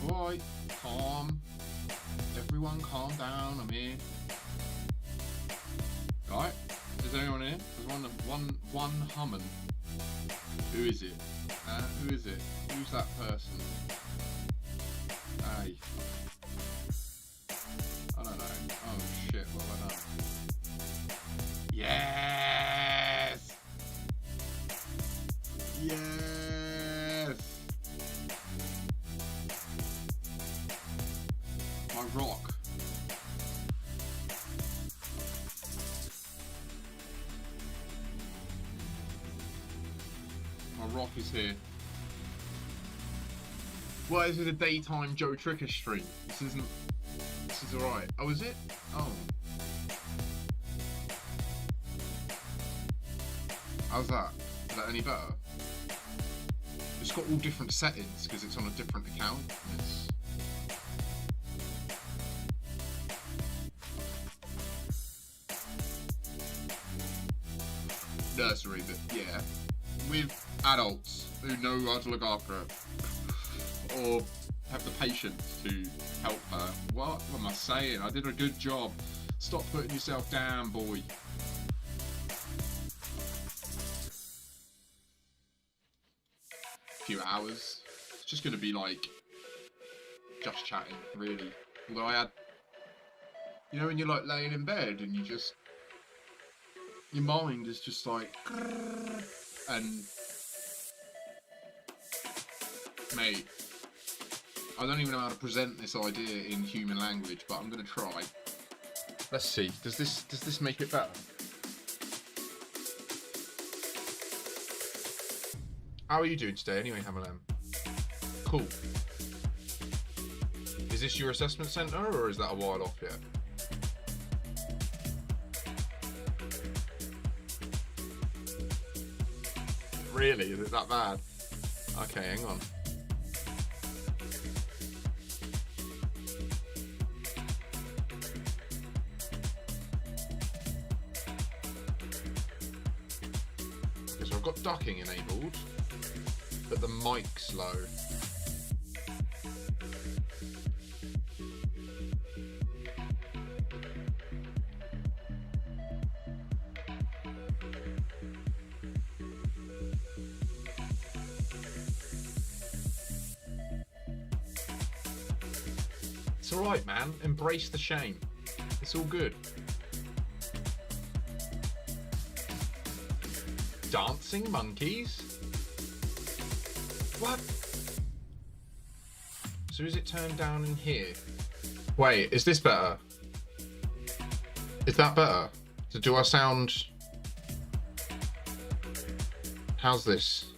Alright, calm. Everyone calm down, I'm here. Alright, is there anyone here? There's one humming. Who is it? Who is it? Who's that person? Hey. I don't know. Oh shit, what have I done? Yes! Yes! My rock. My rock is here. What is it? A daytime Joe Tricker stream? This is alright. Oh, is it? Oh. How's that? Is that any better? It's got all different settings because it's on a different account. It's... nursery, but yeah. With adults who know how to look after her. Or have the patience to help her. What am I saying? I did a good job. Stop putting yourself down, boy. Few hours. It's just gonna be like just chatting, really. Although I had, you know, when you're like laying in bed and you just, your mind is just like, and mate, I don't even know how to present this idea in human language, but I'm gonna try. Let's see. Does this make it better? How are you doing today anyway, Hamalam? Cool. Is this your assessment centre or is that a while off yet? Really? Is it that bad? Okay, hang on. Okay, so I've got ducking enabled, but the mic's low. It's alright, man. Embrace the shame. It's all good. Dancing monkeys? What? So is it turned down in here? Wait, is this better? Is that better? So do I sound... How's this?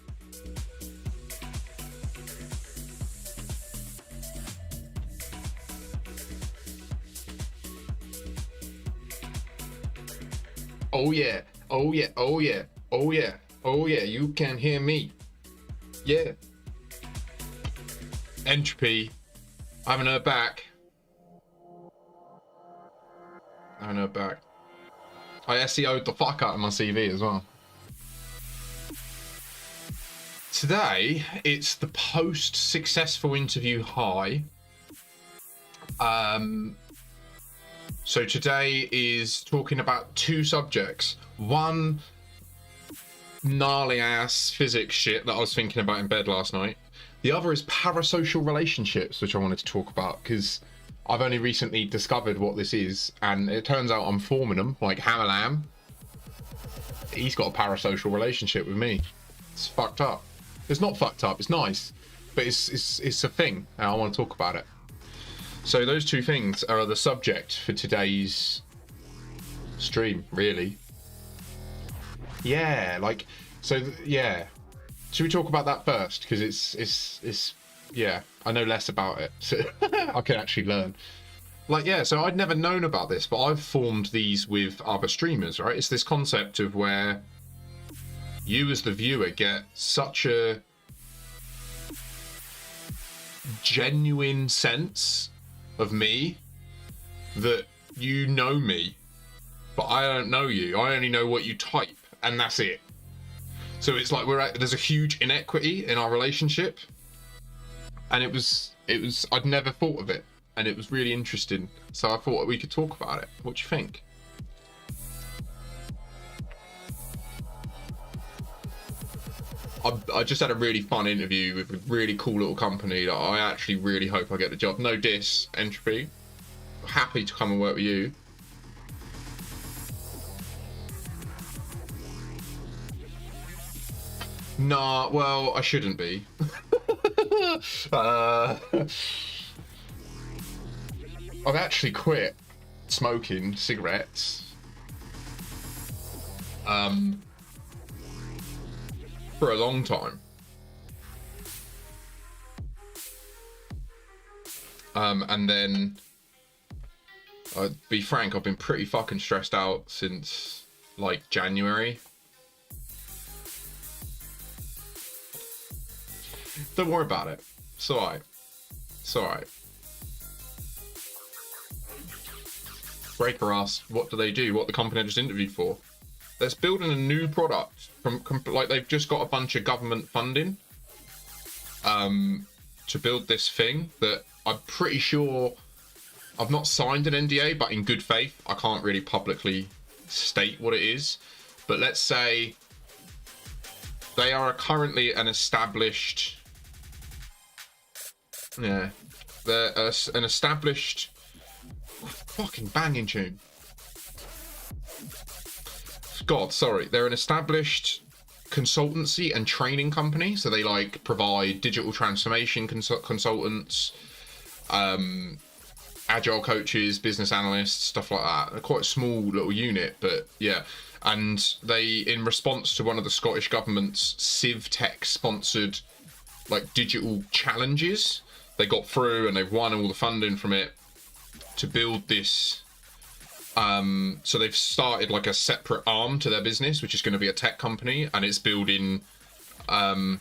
Oh yeah, oh yeah, oh yeah, oh yeah, oh yeah, you can hear me. Yeah. Entropy. I haven't heard back. I haven't heard back. I SEO'd the fuck out of my CV as well. Today, it's the post-successful interview high. So today is talking about two subjects. One, gnarly ass physics shit that I was thinking about in bed last night. The other is parasocial relationships, which I wanted to talk about because I've only recently discovered what this is, and it turns out I'm forming them, like Hamalam. He's got a parasocial relationship with me. It's fucked up. It's not fucked up, it's nice, but it's a thing, and I want to talk about it. So those two things are the subject for today's stream, really. Yeah, like, so yeah. Should we talk about that first? Because it's yeah, I know less about it, so I can actually learn. Like, yeah, so I'd never known about this, but I've formed these with other streamers, right? It's this concept of where you as the viewer get such a genuine sense of me that you know me, but I don't know you. I only know what you type, and that's it. So it's like there's a huge inequity in our relationship, and it was I'd never thought of it, and it was really interesting. So I thought we could talk about it. What do you think? I just had a really fun interview with a really cool little company that I actually really hope I get the job. No diss, Entropy. Happy to come and work with you. Nah, well, I shouldn't be. I've actually quit smoking cigarettes. For a long time. And then, I'll be frank, I've been pretty fucking stressed out since like January. Don't worry about it. It's alright. It's alright. Breaker asked, what do they do? What the company I just interviewed for? They're building a new product from like they've just got a bunch of government funding to build this thing that I'm pretty sure I've not signed an NDA, but in good faith, I can't really publicly state what it is. But let's say they are currently an established, yeah, they're an established fucking banging tune. God, sorry. They're an established consultancy and training company. So they like provide digital transformation consultants, agile coaches, business analysts, stuff like that. They're quite a small little unit, but yeah. And they, in response to one of the Scottish government's CivTech sponsored like digital challenges, they got through and they've won all the funding from it to build this. So they've started like a separate arm to their business, which is going to be a tech company, and it's building kind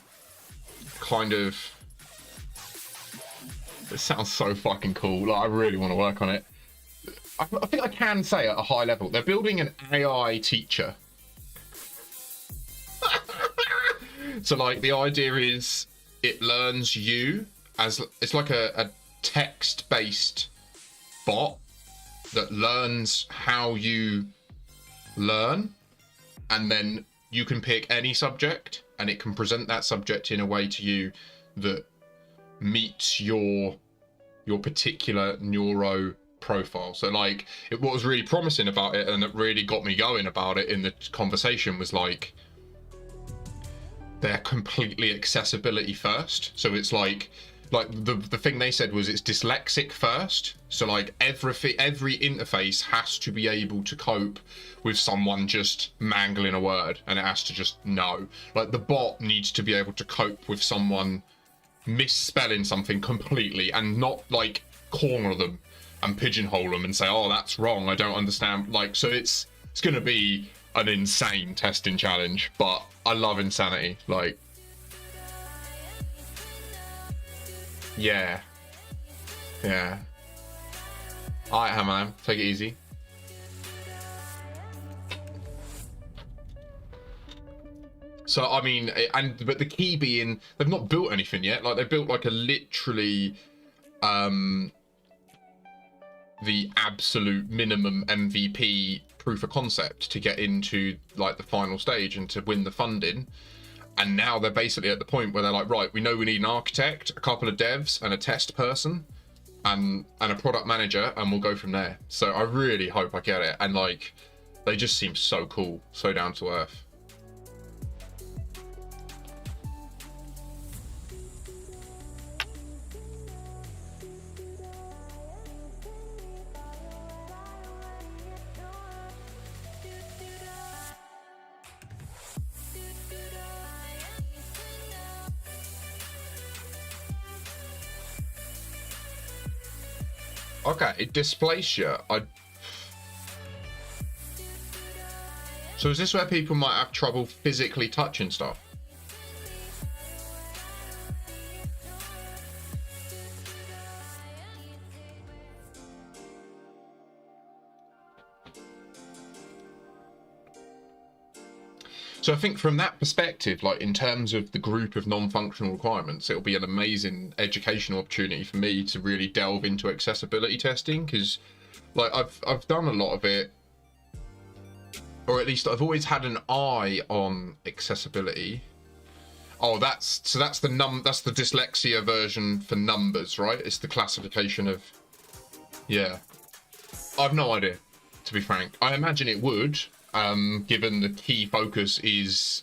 of, it sounds so fucking cool. Like, I really want to work on it. I think I can say at a high level, they're building an AI teacher. So like the idea is it learns you as, it's like a text-based bot that learns how you learn, and then you can pick any subject and it can present that subject in a way to you that meets your particular neuro profile. So like what was really promising about it and that really got me going about it in the conversation was like they're completely accessibility first. So it's like the thing they said was it's dyslexic first. So like every interface has to be able to cope with someone just mangling a word, and it has to just know. Like the bot needs to be able to cope with someone misspelling something completely and not like corner them and pigeonhole them and say, oh, that's wrong, I don't understand. Like, so it's going to be an insane testing challenge, but I love insanity. Like, yeah. All right, man, take it easy. So I mean, but the key being they've not built anything yet. Like they built like a literally the absolute minimum MVP proof of concept to get into like the final stage and to win the funding. And now they're basically at the point where they're like, right, we know we need an architect, a couple of devs, and a test person, and a product manager, and we'll go from there. So I really hope I get it. And like, they just seem so cool, so down to earth. Okay, dysplasia. So is this where people might have trouble physically touching stuff? So I think from that perspective, like in terms of the group of non-functional requirements, it'll be an amazing educational opportunity for me to really delve into accessibility testing, because like I've done a lot of it, or at least I've always had an eye on accessibility. Oh, that's the dyslexia version for numbers, right? It's the classification of, yeah. I've no idea, to be frank. I imagine it would, given the key focus is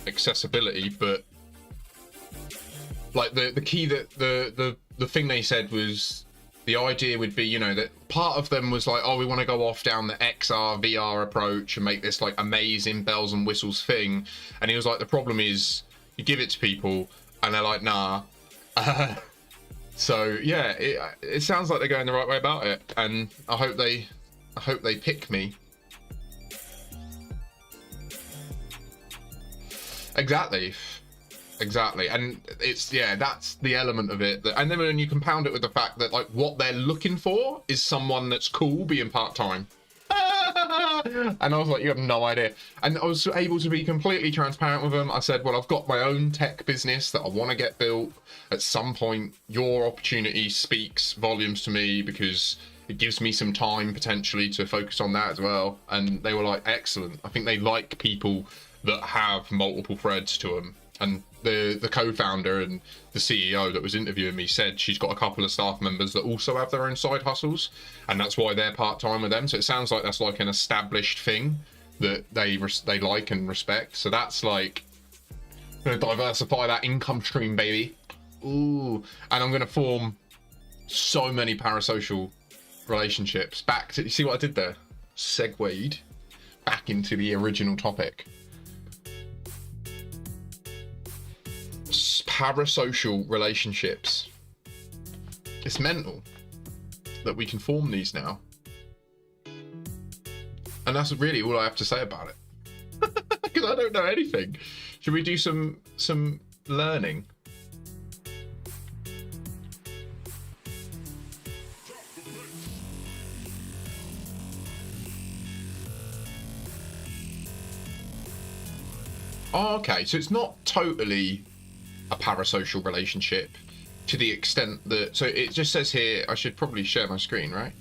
accessibility, but like the key that the thing they said was, the idea would be, you know, that part of them was like, oh, we want to go off down the XR, VR approach and make this like amazing bells and whistles thing. And he was like, the problem is you give it to people and they're like, nah. So yeah, it sounds like they're going the right way about it. And I hope they pick me. Exactly, and it's, yeah, that's the element of it. And then when you compound it with the fact that like what they're looking for is someone that's cool being part-time. And I was like, you have no idea. And I was able to be completely transparent with them. I said, well, I've got my own tech business that I want to get built at some point. Your opportunity speaks volumes to me because it gives me some time potentially to focus on that as well. And they were like, excellent. I think they like people that have multiple threads to them. And the co-founder and the CEO that was interviewing me said she's got a couple of staff members that also have their own side hustles, and that's why they're part-time with them. So it sounds like that's like an established thing that they like and respect. So that's like, I'm gonna diversify that income stream, baby. Ooh, and I'm gonna form so many parasocial relationships. Back to, you see what I did there? Segued back into the original topic. Parasocial relationships. It's mental that we can form these now. And that's really all I have to say about it. Because I don't know anything. Should we do some learning? Oh, okay, so it's not totally a parasocial relationship to the extent that, so it just says here, I should probably share my screen, right?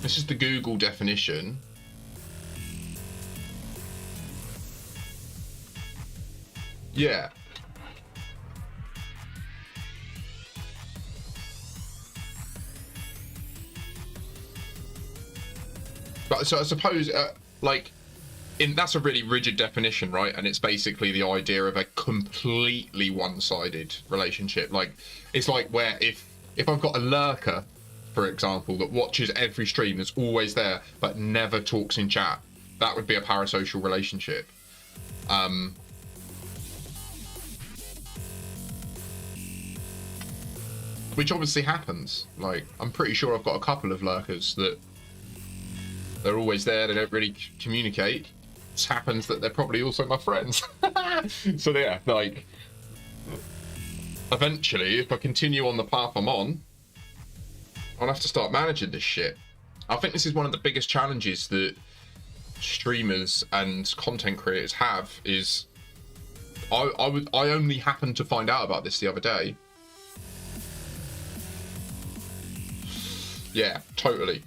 This is the Google definition. Yeah. But so I suppose like, that's a really rigid definition, right? And it's basically the idea of a completely one-sided relationship. Like, it's like where if I've got a lurker, for example, that watches every stream, that's always there but never talks in chat, that would be a parasocial relationship. Which obviously happens. Like, I'm pretty sure I've got a couple of lurkers that they're always there, they don't really communicate. It happens that they're probably also my friends. So yeah, like, eventually, if I continue on the path I'm on, I'll have to start managing this shit. I think this is one of the biggest challenges that streamers and content creators have, is I only happened to find out about this the other day. Yeah, totally.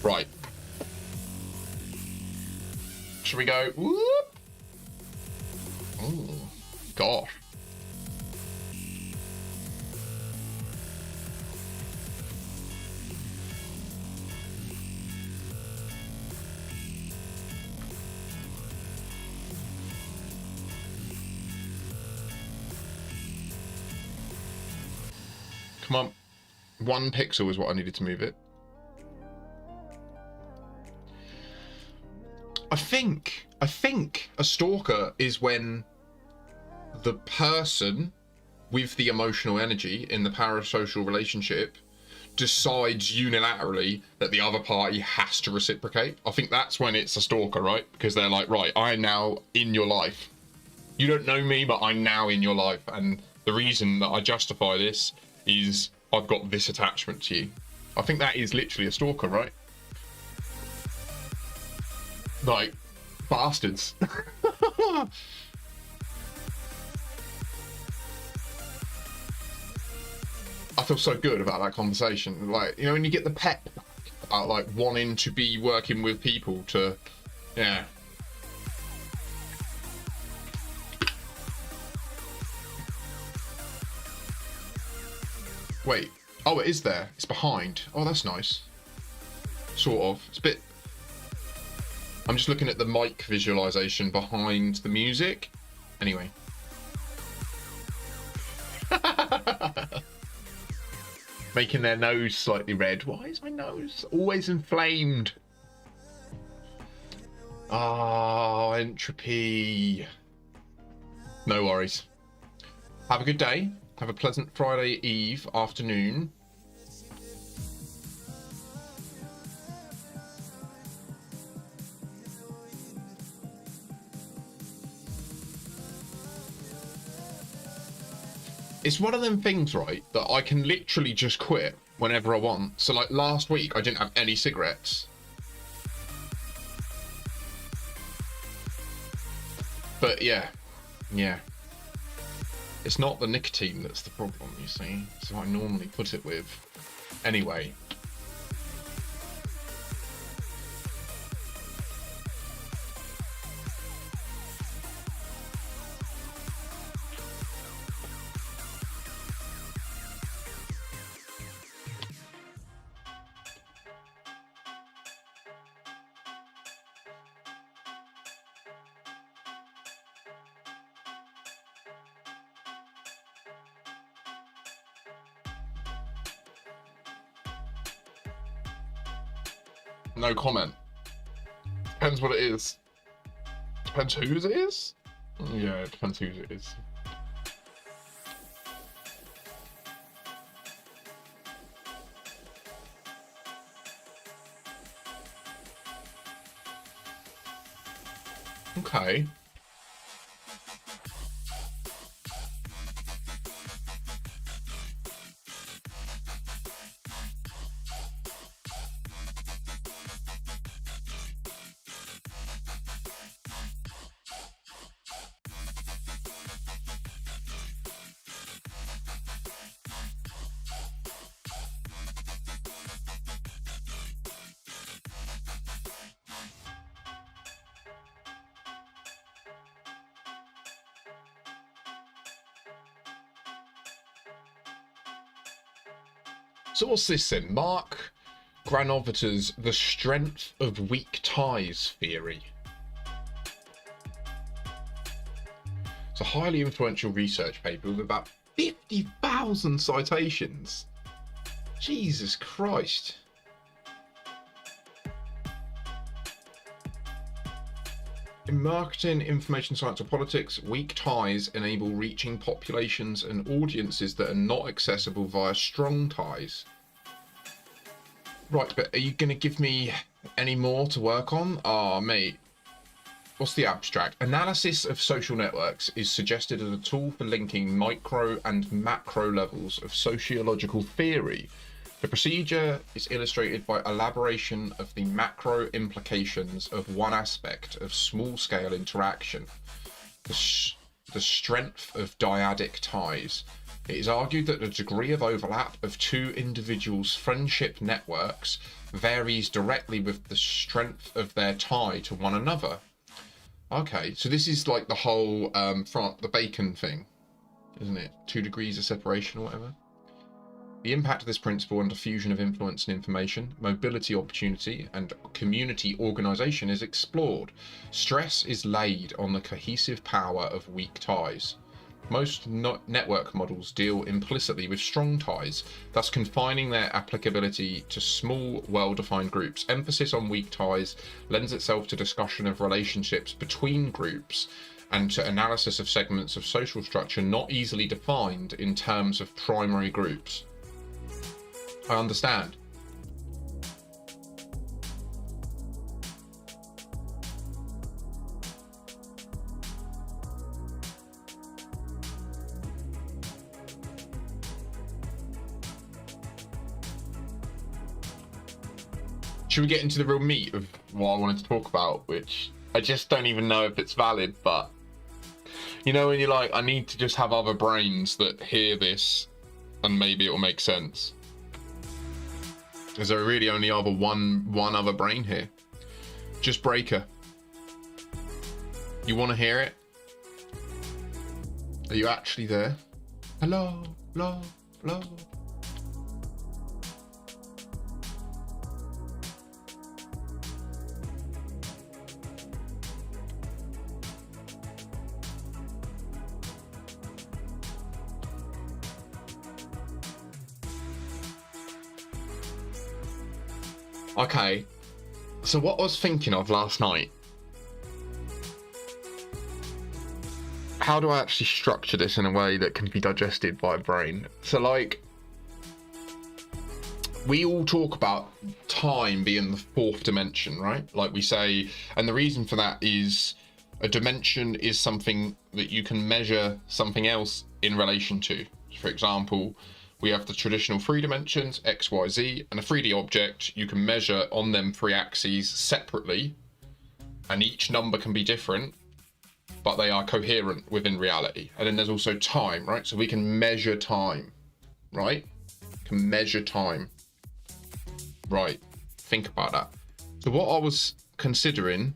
Right. Should we go? Whoop. Oh, gosh. Come on. 1 pixel is what I needed to move it. I think a stalker is when the person with the emotional energy in the parasocial relationship decides unilaterally that the other party has to reciprocate. I think that's when it's a stalker, right? Because they're like, right, I'm now in your life. You don't know me, but I'm now in your life. And the reason that I justify this is I've got this attachment to you. I think that is literally a stalker, right? Like, bastards. I feel so good about that conversation. Like, you know, when you get the pep about like wanting to be working with people to, yeah. Wait. Oh, it is there. It's behind. Oh, that's nice. Sort of. It's a bit... I'm just looking at the mic visualization behind the music. Anyway. Making their nose slightly red. Why is my nose always inflamed? Oh, entropy. No worries. Have a good day. Have a pleasant Friday Eve afternoon. It's one of them things, right, that I can literally just quit whenever I want. So, like, last week, I didn't have any cigarettes. But, yeah. It's not the nicotine that's the problem, you see. So I normally put it with. Anyway. No comment. Depends what it is. Depends whose it is? Yeah, it depends whose it is. Okay. So what's this then? Mark Granovetter's The Strength of Weak Ties theory. It's a highly influential research paper with about 50,000 citations. Jesus Christ. In marketing, information science, or politics, weak ties enable reaching populations and audiences that are not accessible via strong ties. Right, but are you going to give me any more to work on? Ah, mate. What's the abstract? Analysis of social networks is suggested as a tool for linking micro and macro levels of sociological theory. The procedure is illustrated by elaboration of the macro implications of one aspect of small-scale interaction, the strength of dyadic ties. It is argued that the degree of overlap of two individuals' friendship networks varies directly with the strength of their tie to one another. Okay, so this is like the whole the Bacon thing, isn't it? 2 degrees of separation or whatever. The impact of this principle on diffusion of influence and information, mobility opportunity, and community organisation is explored. Stress is laid on the cohesive power of weak ties. Most network models deal implicitly with strong ties, thus confining their applicability to small, well-defined groups. Emphasis on weak ties lends itself to discussion of relationships between groups and to analysis of segments of social structure not easily defined in terms of primary groups. I understand. Should we get into the real meat of what I wanted to talk about, which I just don't even know if it's valid, but you know when you're like, I need to just have other brains that hear this and maybe it will make sense. Is there really only one other brain here? Just Breaker. You want to hear it? Are you actually there? Hello, hello, hello. Okay, so what I was thinking of last night, how do I actually structure this in a way that can be digested by a brain? So like, we all talk about time being the fourth dimension, right? Like we say, and the reason for that is a dimension is something that you can measure something else in relation to. For example, we have the traditional three dimensions, X, Y, Z, and a 3D object. You can measure on them three axes separately, and each number can be different, but they are coherent within reality. And then there's also time, right? So we can measure time, right? Can measure time. Right, think about that. So what I was considering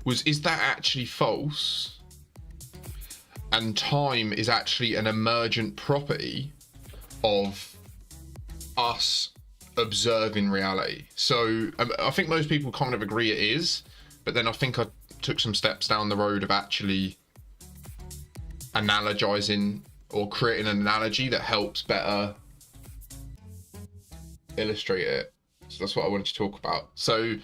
was, is that actually false? And time is actually an emergent property of us observing reality. So I think most people kind of agree it is, but then I think I took some steps down the road of actually analogizing or creating an analogy that helps better illustrate it. So that's what I wanted to talk about. So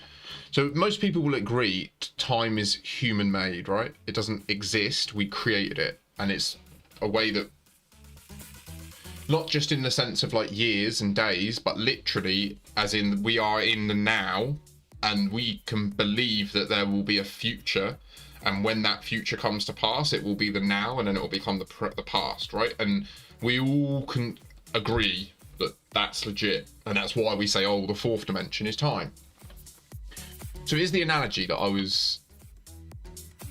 most people will agree time is human made, right? It doesn't exist, we created it. And it's a way that, not just in the sense of like years and days, but literally as in we are in the now, and we can believe that there will be a future, and when that future comes to pass, it will be the now, and then it will become the past, right? And we all can agree that that's legit, and that's why we say, oh, the fourth dimension is time. So here's the analogy that I was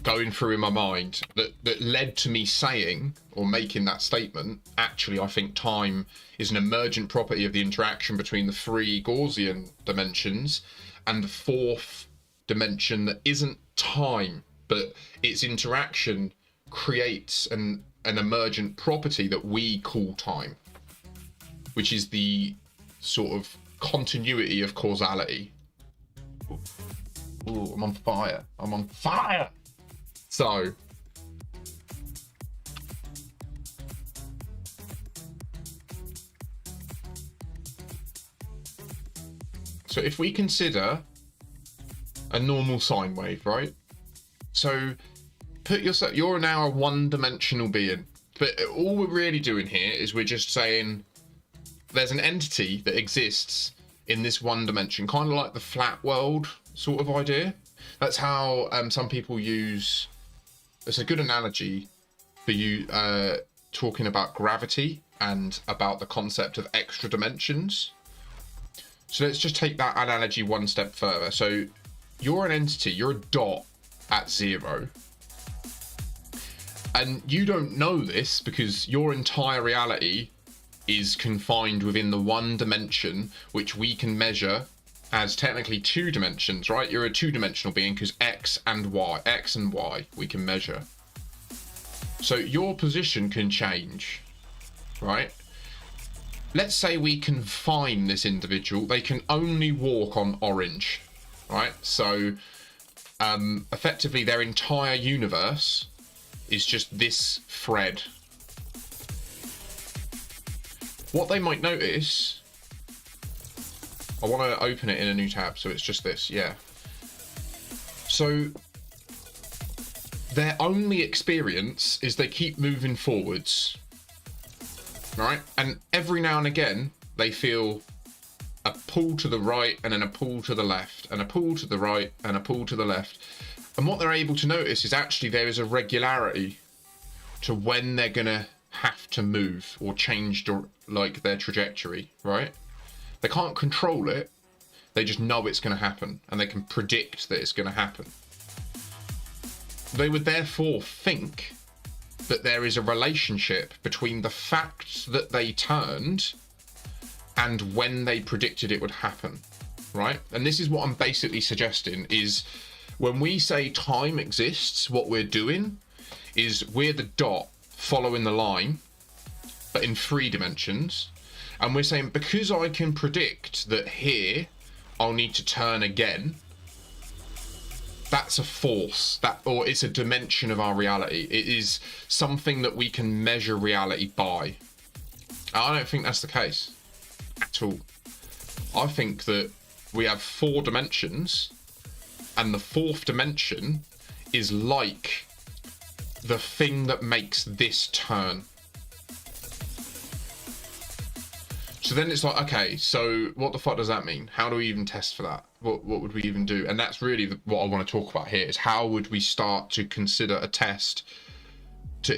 going through in my mind that led to me saying or making that statement. Actually, I think time is an emergent property of the interaction between the three Gaussian dimensions and the fourth dimension that isn't time, but its interaction creates an emergent property that we call time, which is the sort of continuity of causality. Ooh, I'm on fire. I'm on fire. So if we consider a normal sine wave, right? So put yourself, you're now a one-dimensional being, but all we're really doing here is we're just saying there's an entity that exists in this one dimension, kind of like the flat world sort of idea. That's how some people use. It's a good analogy for you talking about gravity and about the concept of extra dimensions. So let's just take that analogy one step further. So you're an entity, you're a dot at zero. And you don't know this because your entire reality is confined within the one dimension, which we can measure as technically two dimensions, right? You're a two-dimensional being because X and Y we can measure. So your position can change, right? Let's say we confine this individual. They can only walk on orange, right? So effectively their entire universe is just this thread. What they might notice, I want to open it in a new tab, so it's just this, yeah. So their only experience is they keep moving forwards, right? And every now and again, they feel a pull to the right and then a pull to the left and a pull to the right and a pull to the left. And what they're able to notice is actually there is a regularity to when they're going to have to move or change like their trajectory, right? They can't control it. They just know it's going to happen and they can predict that it's going to happen. They would therefore think that there is a relationship between the fact that they turned and when they predicted it would happen, right? And this is what I'm basically suggesting is when we say time exists, what we're doing is we're the dot following the line, but in 3 dimensions. And we're saying, because I can predict that here I'll need to turn again, that's a force, or it's a dimension of our reality. It is something that we can measure reality by. I don't think that's the case at all. I think that we have 4 dimensions, and the 4th dimension is like the thing that makes this turn. So then it's like, okay, so what the fuck does that mean? How do we even test for that? What would we even do? And that's really what I want to talk about here, is how would we start to consider a test that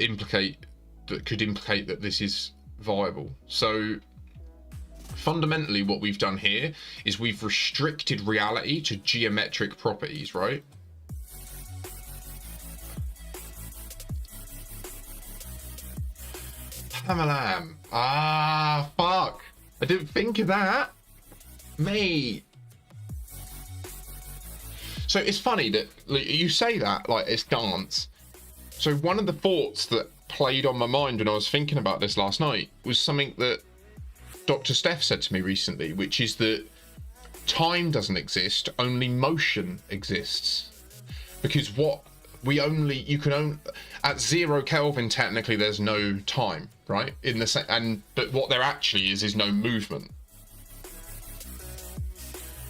could implicate that this is viable. So fundamentally what we've done here is we've restricted reality to geometric properties, right? Pamalam. Ah, fuck. I didn't think of that. Mate. So it's funny that you say that like it's dance. So one of the thoughts that played on my mind when I was thinking about this last night was something that Dr. Steph said to me recently, which is that time doesn't exist, only motion exists. Because at 0 Kelvin, technically there's no time, right? But what there actually is no movement.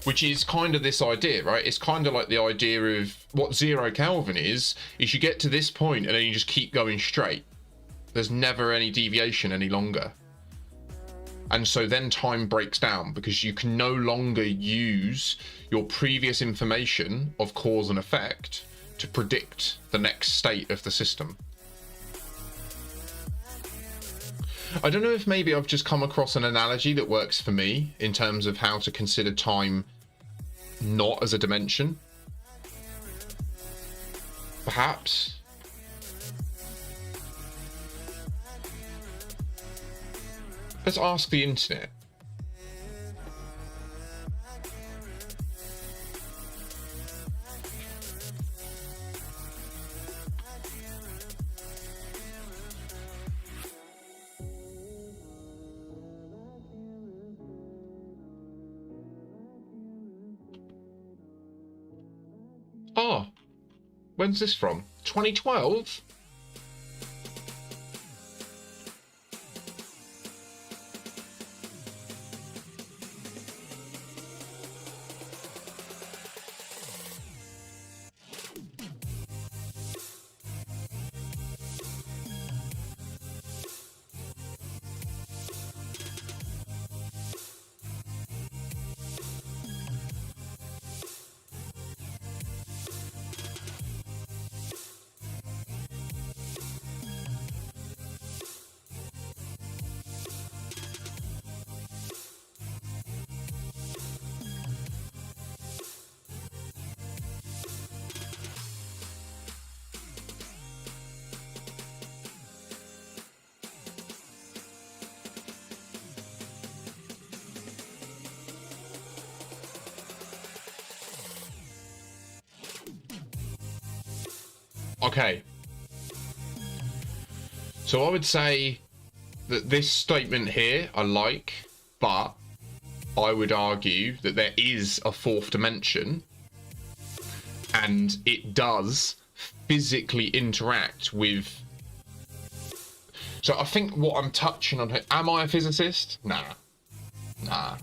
Which is kind of this idea, right? It's kind of like the idea of what 0 Kelvin is you get to this point and then you just keep going straight. There's never any deviation any longer. And so then time breaks down because you can no longer use your previous information of cause and effect to predict the next state of the system. I don't know if maybe I've just come across an analogy that works for me in terms of how to consider time not as a dimension. Perhaps. Let's ask the internet. Oh, when's this from? 2012? Okay. So I would say that this statement here I like, but I would argue that there is a 4th dimension and it does physically interact with... So I think what I'm touching on here... Am I a physicist? Nah. I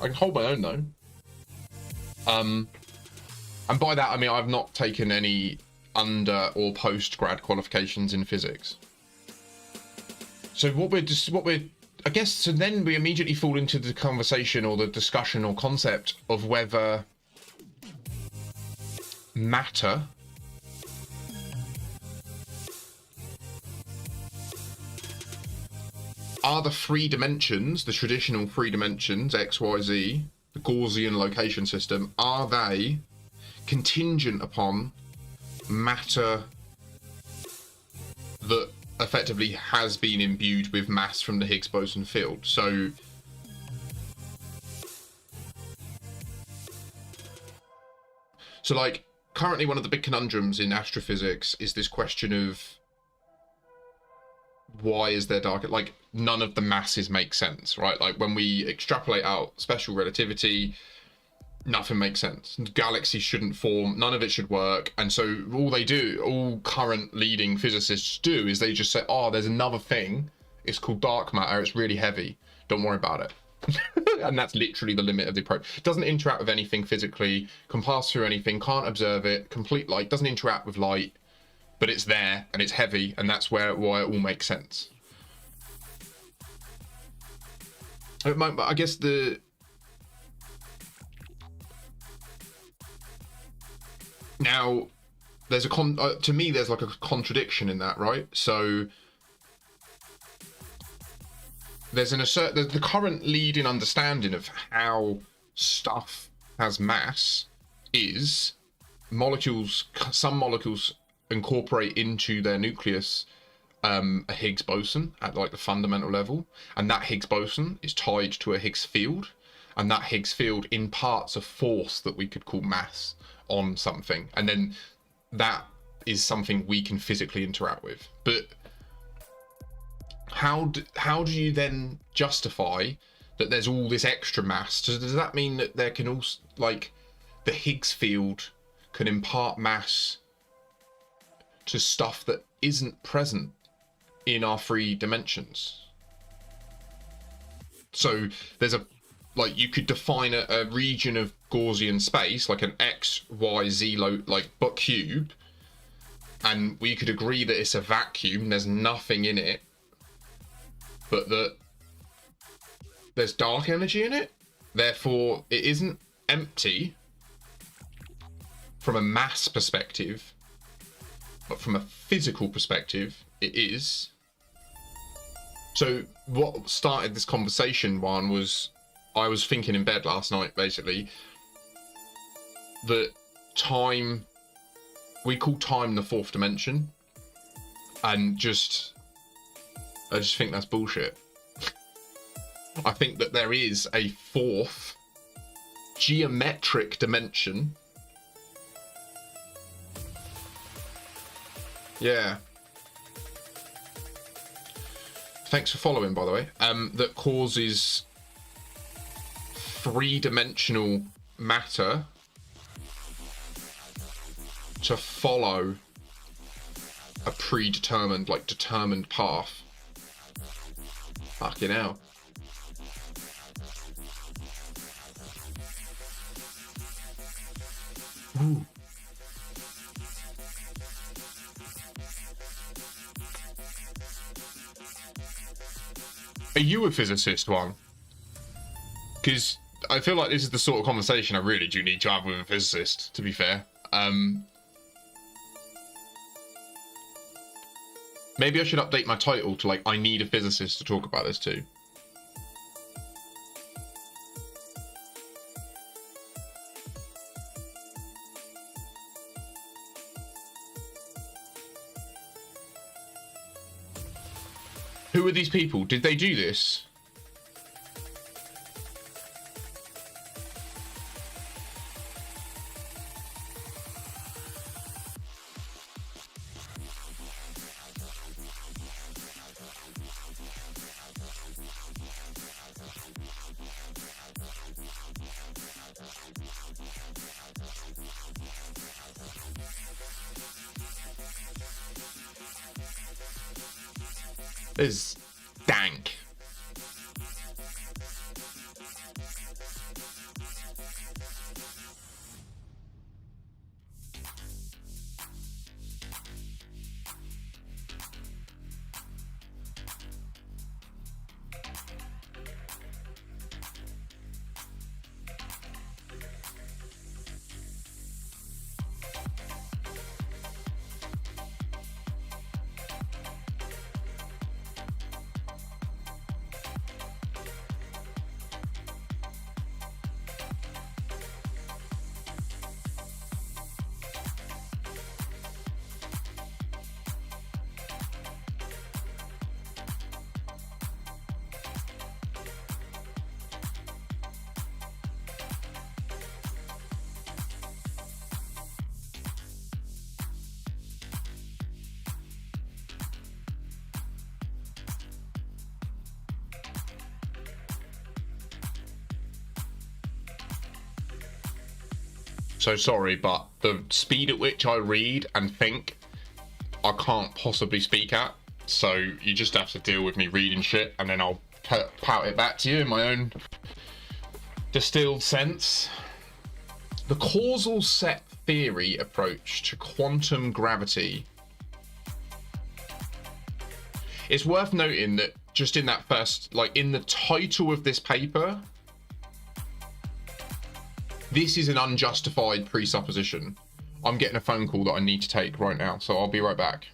can hold my own though. And by that, I mean, I've not taken any under or post grad qualifications in physics. So what we're I guess so. Then we immediately fall into the conversation or the discussion or concept of whether matter are the three dimensions, the traditional three dimensions, X, Y, Z, the Gaussian location system, are they contingent upon matter that effectively has been imbued with mass from the Higgs boson field? So like currently one of the big conundrums in astrophysics is this question of why is there dark, like none of the masses make sense, right? Like when we extrapolate out special relativity, nothing makes sense. Galaxies shouldn't form, none of it should work. And so all current leading physicists do is they just say, oh, there's another thing, it's called dark matter, it's really heavy, don't worry about it. And that's literally the limit of the approach. It doesn't interact with anything physically, can pass through anything, can't observe it, complete light, doesn't interact with light, but it's there and it's heavy, and that's why it all makes sense. I guess now there's to me there's like a contradiction in that, right? So there's the current leading understanding of how stuff has mass is some molecules incorporate into their nucleus a Higgs boson at like the fundamental level, and that Higgs boson is tied to a Higgs field, and that Higgs field imparts a force that we could call mass on something, and then that is something we can physically interact with. But how do you then justify that there's all this extra mass? Does that mean that there can also, like, the Higgs field can impart mass to stuff that isn't present in our three dimensions? So there's like you could define a region of Gaussian space, like an X, Y, Z but cube, and we could agree that it's a vacuum, there's nothing in it, but that there's dark energy in it, therefore it isn't empty from a mass perspective, but from a physical perspective it is. So what started this conversation was I was thinking in bed last night, basically, that time, we call time the fourth dimension, and I just think that's bullshit. I think that there is a fourth geometric dimension. Yeah. Thanks for following, by the way. That causes three-dimensional matter to follow a predetermined, like, determined path. Fucking hell. Ooh. Are you a physicist, Juan? Because I feel like this is the sort of conversation I really do need to have with a physicist, to be fair. Maybe I should update my title to, like, I need a physicist to talk about this too. Who are these people? Did they do this? Is dank. So sorry, but the speed at which I read and think, I can't possibly speak at. So you just have to deal with me reading shit, and then I'll pout it back to you in my own distilled sense. The causal set theory approach to quantum gravity. It's worth noting that just in that first, like in the title of this paper, this is an unjustified presupposition. I'm getting a phone call that I need to take right now, so I'll be right back.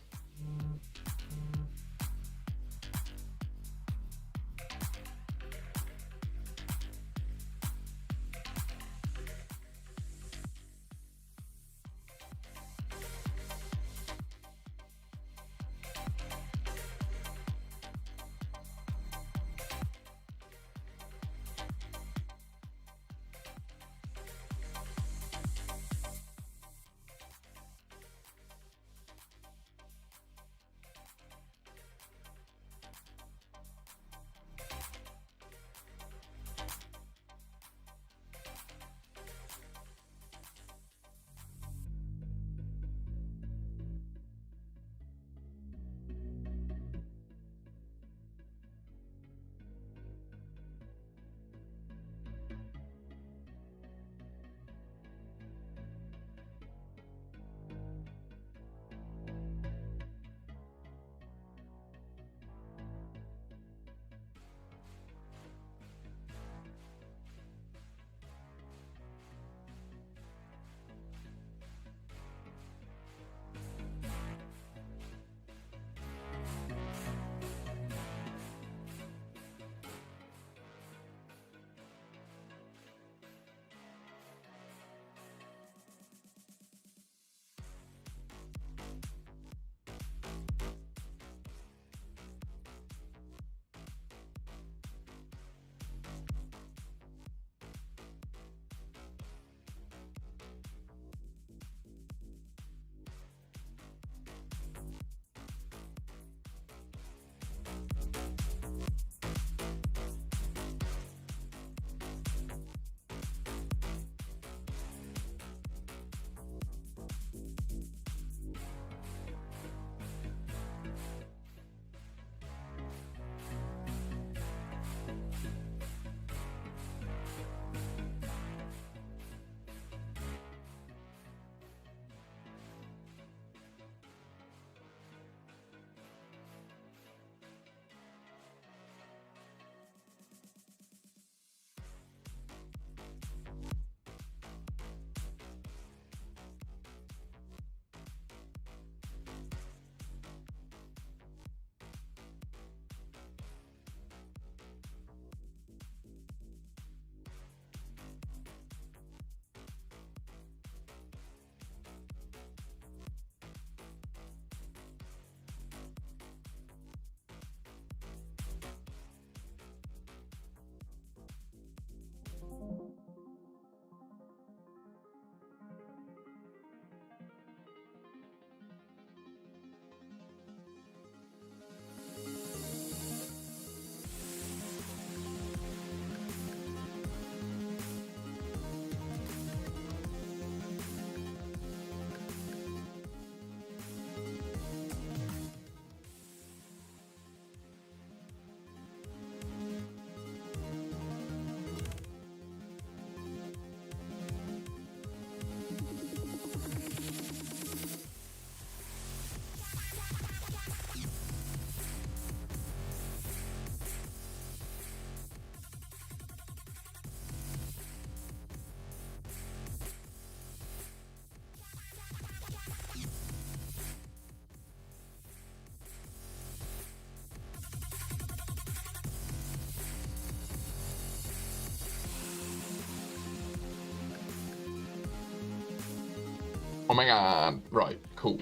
Oh my god. Right, cool.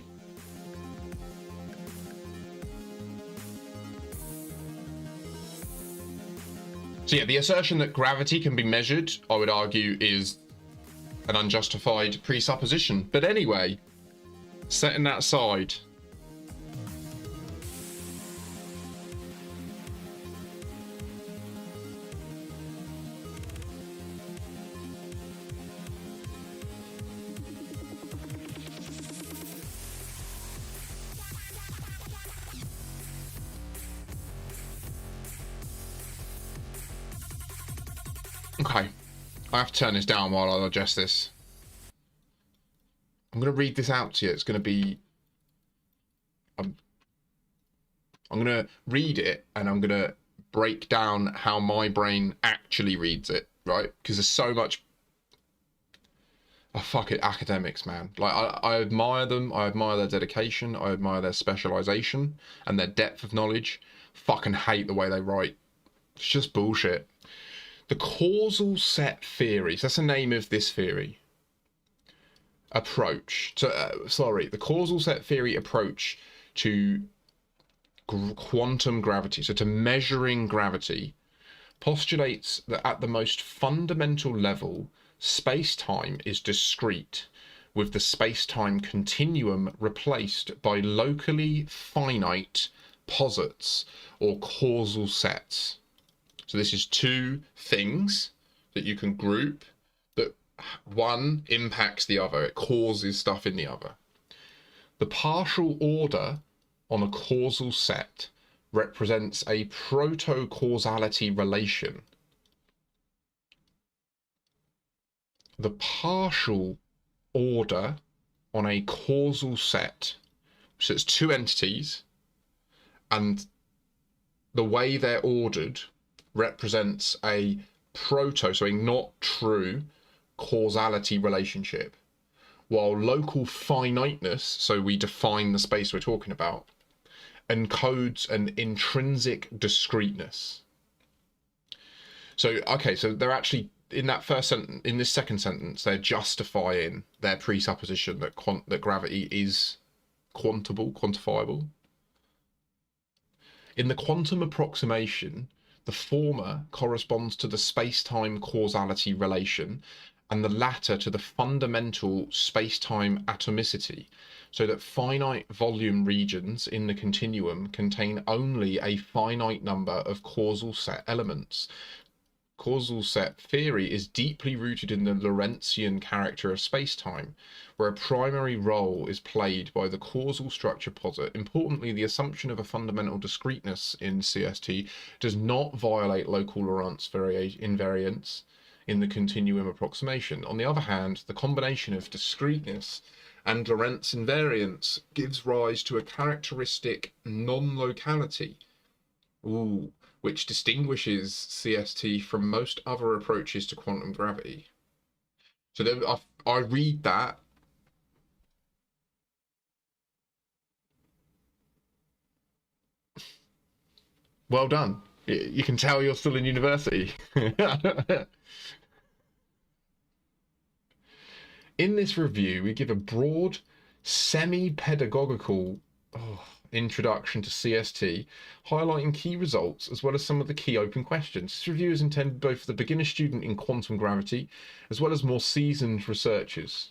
So yeah, the assertion that gravity can be measured, I would argue, is an unjustified presupposition. But anyway, setting that aside, Okay. I have to turn this down while I digest this. I'm going to read this out to you. It's going to be... I'm going to read it and I'm going to break down how my brain actually reads it, right? Because there's so much... Oh, fuck it, academics, man. Like, I admire them. I admire their dedication. I admire their specialization and their depth of knowledge. Fucking hate the way they write. It's just bullshit. The causal set theory. So that's the name of this theory. Approach. So, the causal set theory approach to quantum gravity. So to measuring gravity postulates that at the most fundamental level, space-time is discrete, with the space-time continuum replaced by locally finite posits or causal sets. So this is two things that you can group, that one impacts the other. It causes stuff in the other. The partial order on a causal set represents a proto-causality relation. The partial order on a causal set, so it's two entities, and the way they're ordered represents a so a not true causality relationship, while local finiteness, so we define the space we're talking about, encodes an intrinsic discreteness. So, okay, so they're actually, in that first sentence, in this second sentence, they're justifying their presupposition that that gravity is quantifiable. In the quantum approximation, the former corresponds to the space-time causality relation, and the latter to the fundamental space-time atomicity, so that finite volume regions in the continuum contain only a finite number of causal set elements. Causal set theory is deeply rooted in the Lorentzian character of space-time, where a primary role is played by the causal structure posit. Importantly, the assumption of a fundamental discreteness in CST does not violate local Lorentz invariance in the continuum approximation. On the other hand, the combination of discreteness and Lorentz invariance gives rise to a characteristic non-locality, which distinguishes CST from most other approaches to quantum gravity. So then I read that. Well done. You can tell you're still in university. In this review, we give a broad, semi-pedagogical introduction to CST, highlighting key results as well as some of the key open questions. This review is intended both for the beginner student in quantum gravity as well as more seasoned researchers.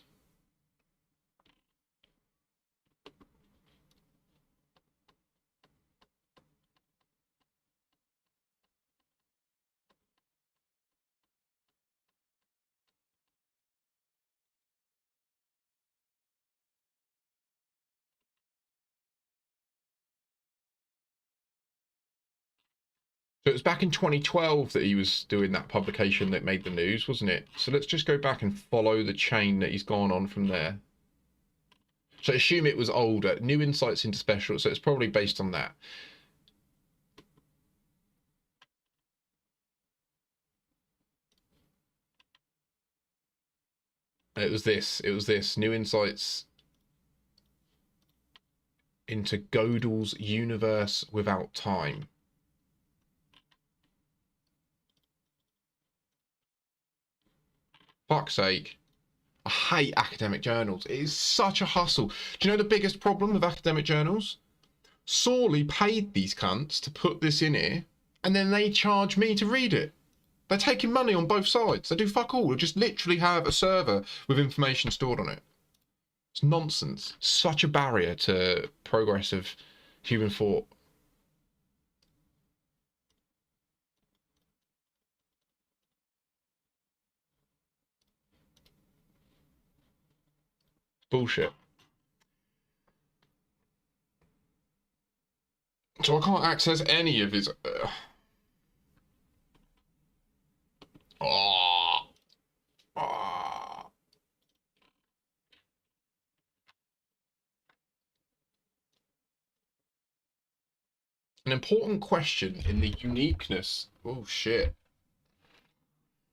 So it was back in 2012 that he was doing that publication that made the news, wasn't it? So let's just go back and follow the chain that he's gone on from there. So assume it was older. New insights into special, so it's probably based on that. It was this. New insights into Gödel's universe without time. Fuck's sake. I hate academic journals. It is such a hustle. Do you know the biggest problem with academic journals? Sorely paid these cunts to put this in here, and then they charge me to read it. They're taking money on both sides. They do fuck all. They just literally have a server with information stored on it. It's nonsense. Such a barrier to progress of human thought. Bullshit. So I can't access any of his... Oh. An important question in the uniqueness, oh shit,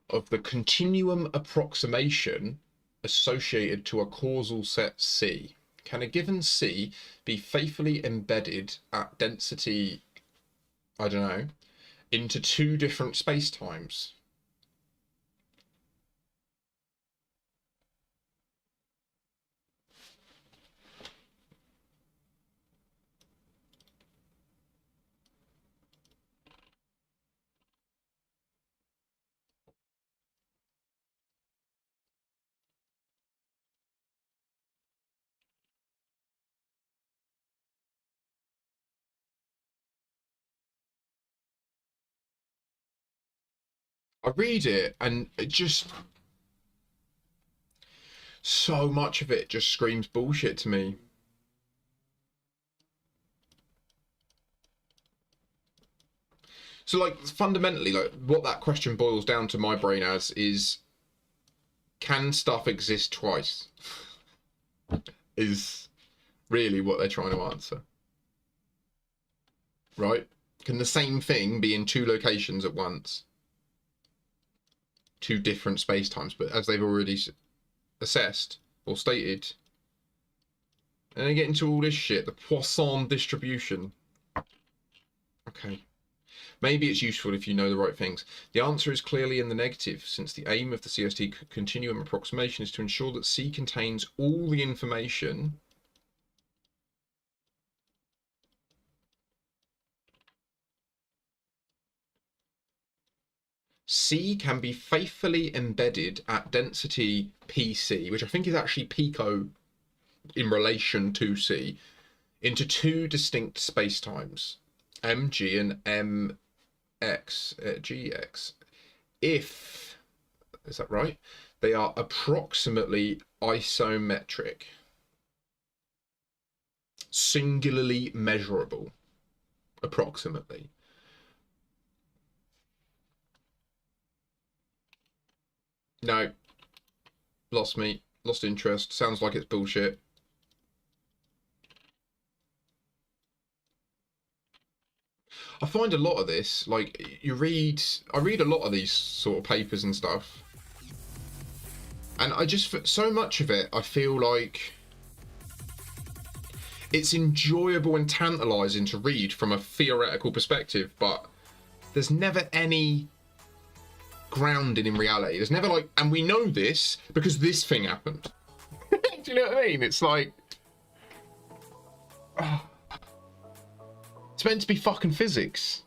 of the continuum approximation associated to a causal set C. Can a given C be faithfully embedded at density, I don't know, into two different spacetimes? I read it and it just, so much of it just screams bullshit to me. So like fundamentally, like what that question boils down to my brain as is, can stuff exist twice? Is really what they're trying to answer. Right? Can the same thing be in two locations at once? Two different spacetimes, but as they've already assessed or stated. And they get into all this shit, the Poisson distribution. Okay. Maybe it's useful if you know the right things. The answer is clearly in the negative, since the aim of the CST continuum approximation is to ensure that C contains all the information C can be faithfully embedded at density PC, which I think is actually pico in relation to C, into two distinct spacetimes, mg and mx, gx, if, is that right? They are approximately isometric, singularly measurable, approximately. No, lost me, lost interest. Sounds like it's bullshit. I find a lot of this, like, I read a lot of these sort of papers and stuff, and I just, so much of it, I feel like it's enjoyable and tantalizing to read from a theoretical perspective, but there's never any grounded in reality. There's never like, and we know this because this thing happened. Do you know what I mean? It's like, it's meant to be fucking physics.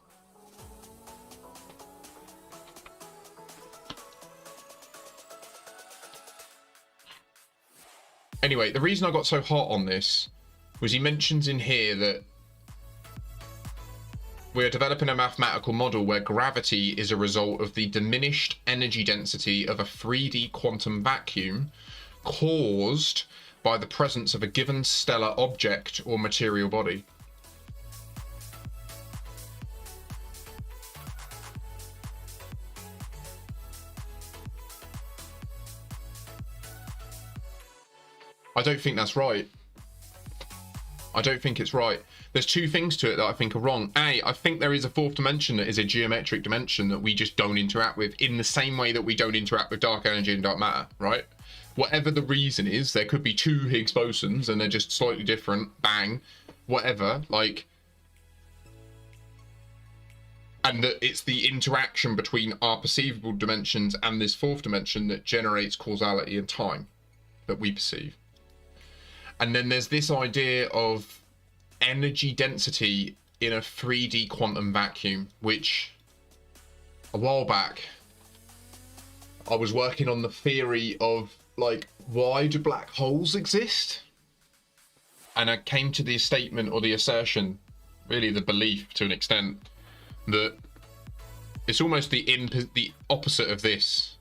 Anyway, the reason I got so hot on this was he mentions in here that we're developing a mathematical model where gravity is a result of the diminished energy density of a 3D quantum vacuum caused by the presence of a given stellar object or material body. I don't think that's right. I don't think it's right. There's two things to it that I think are wrong. A, I think there is a fourth dimension that is a geometric dimension that we just don't interact with in the same way that we don't interact with dark energy and dark matter, right? Whatever the reason is, there could be two Higgs bosons and they're just slightly different, bang, whatever, like, and that it's the interaction between our perceivable dimensions and this fourth dimension that generates causality and time that we perceive. And then there's this idea of energy density in a 3D quantum vacuum, which a while back I was working on the theory of, like, why do black holes exist? And I came to the statement or the assertion, really the belief to an extent, that it's almost the opposite of this,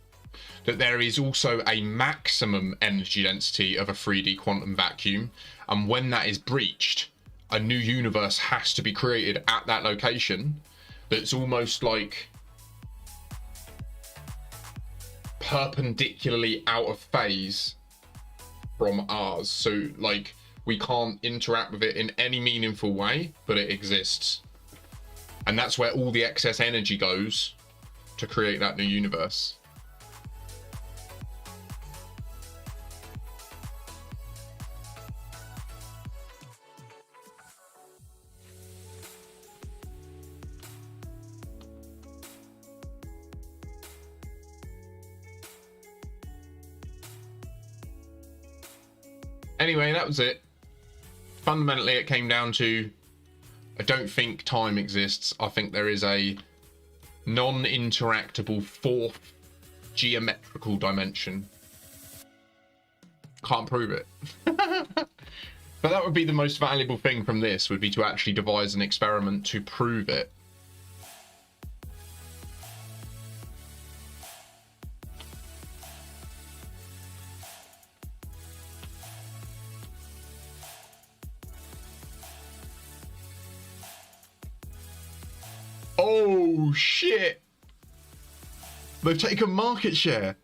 that there is also a maximum energy density of a 3D quantum vacuum, and when that is breached, a new universe has to be created at that location that's almost like perpendicularly out of phase from ours. So like we can't interact with it in any meaningful way, but it exists. And that's where all the excess energy goes to create that new universe. Anyway, that was it. Fundamentally, it came down to, I don't think time exists. I think there is a non-interactable fourth geometrical dimension. Can't prove it. But that would be the most valuable thing from this, would be to actually devise an experiment to prove it. Oh shit! They've taken market share.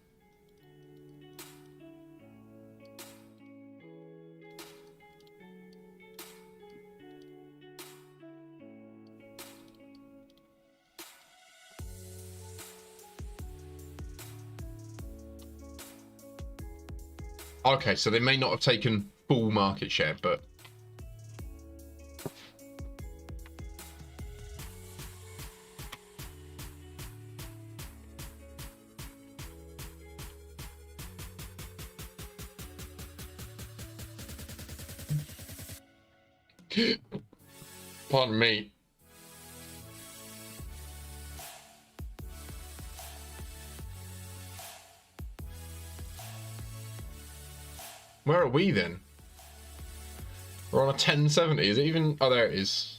Okay, so they may not have taken full market share, but pardon me. Where are we then? We're on a 1070. Is it even? Oh, there it is.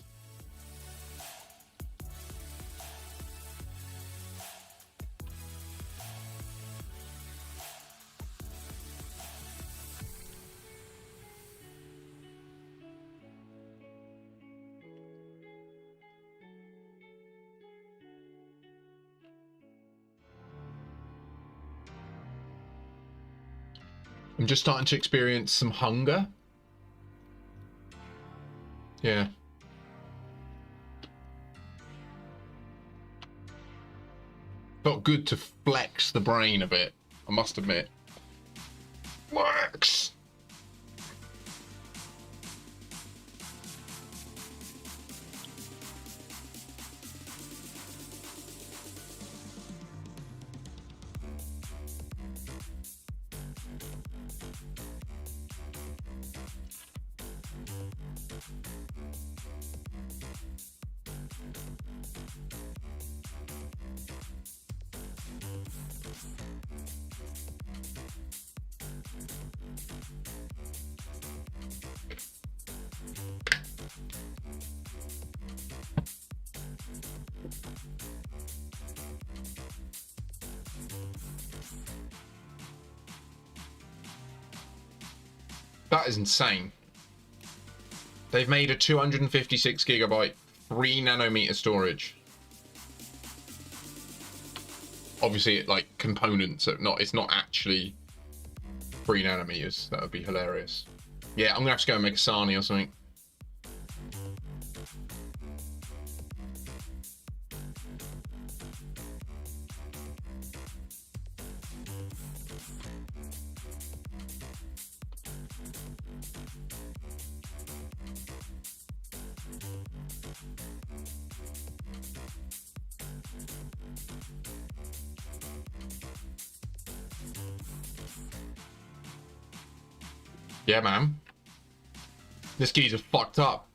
I'm just starting to experience some hunger. Yeah. Felt good to flex the brain a bit, I must admit. Flex! That is insane. They've made a 256 gigabyte 3 nanometer storage. Obviously, like components, it's not actually 3 nanometers. That would be hilarious. Yeah, I'm gonna have to go and make a Sani or something. Yeah, man. This geezer fucked up.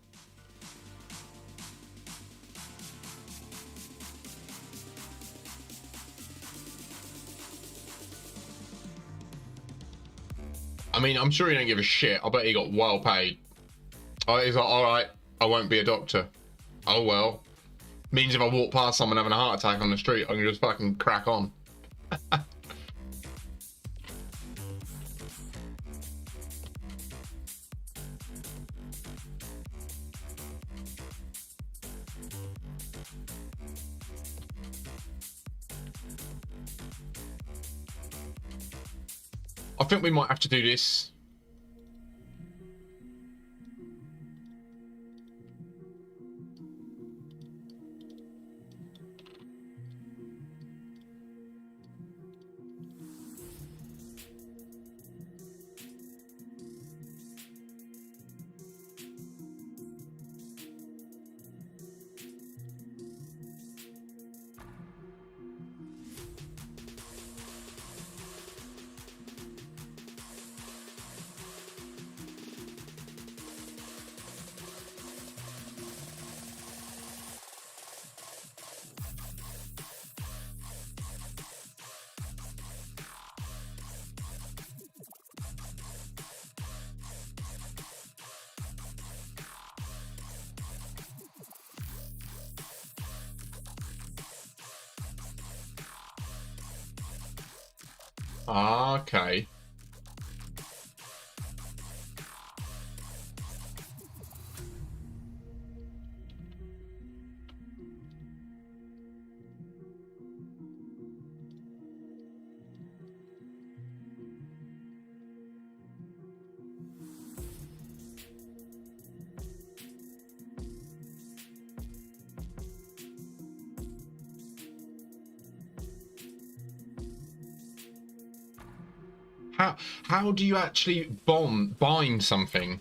I mean, I'm sure he don't give a shit. I bet he got well paid. Oh, he's like, alright, I won't be a doctor. Oh well. Means if I walk past someone having a heart attack on the street, I can just fucking crack on. I think we might have to do this. Okay. How do you actually bind something?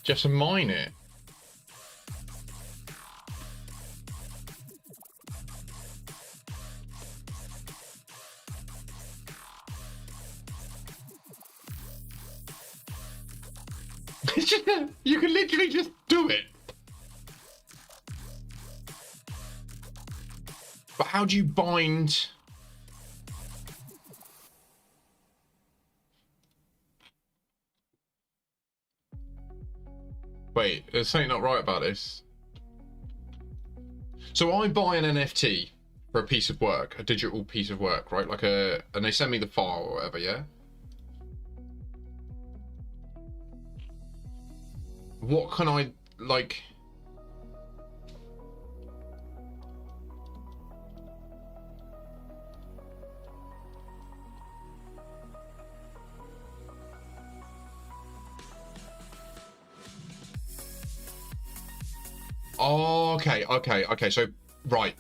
Just mine it. You can literally just do it. But how do you bind? Wait, there's something not right about this. So I buy an NFT for a piece of work, a digital piece of work, right? Like and they send me the file or whatever, yeah? What can I, like... Oh, okay. So, right.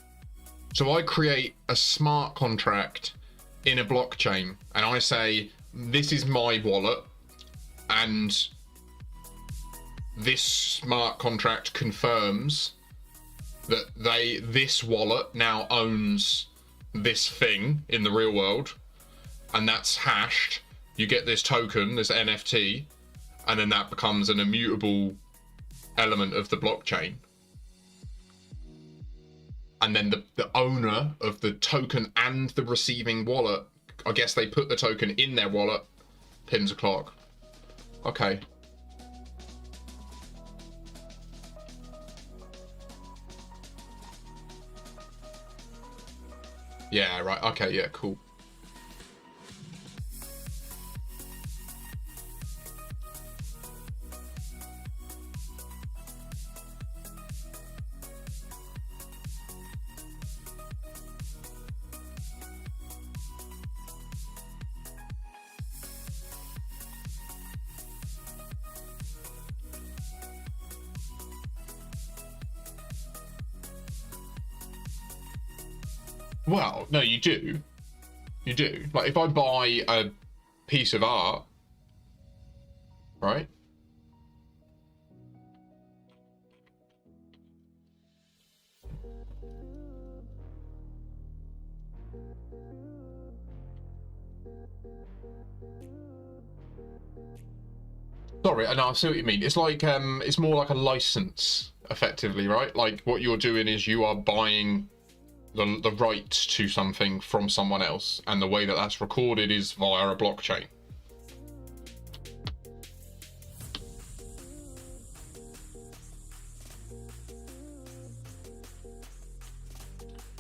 So I create a smart contract in a blockchain and I say, this is my wallet and this smart contract confirms that this wallet now owns this thing in the real world, and that's hashed. You get this token, this NFT, and then that becomes an immutable element of the blockchain. And then the owner of the token and the receiving wallet, I guess they put the token in their wallet, pins a clock. Okay. Yeah, right. Okay, yeah, cool. Well, no, you do. You do. Like, if I buy a piece of art, right? Sorry, I know, I see what you mean. It's like, it's more like a license, effectively, right? Like, what you're doing is you are buying the right to something from someone else, and the way that that's recorded is via a blockchain.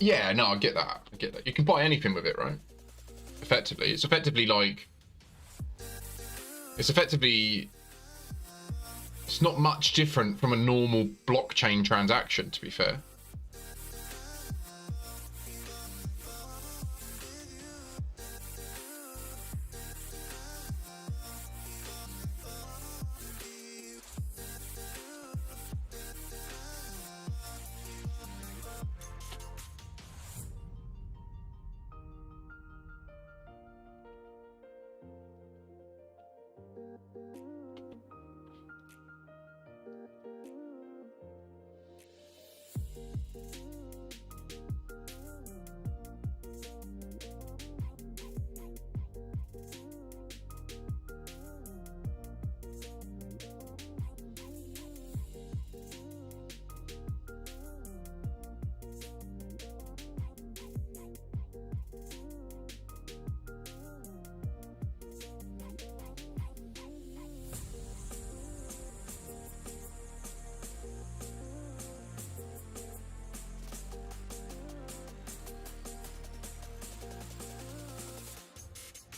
Yeah, no, I get that. I get that. You can buy anything with it, right? Effectively. It's effectively like... It's not much different from a normal blockchain transaction, to be fair.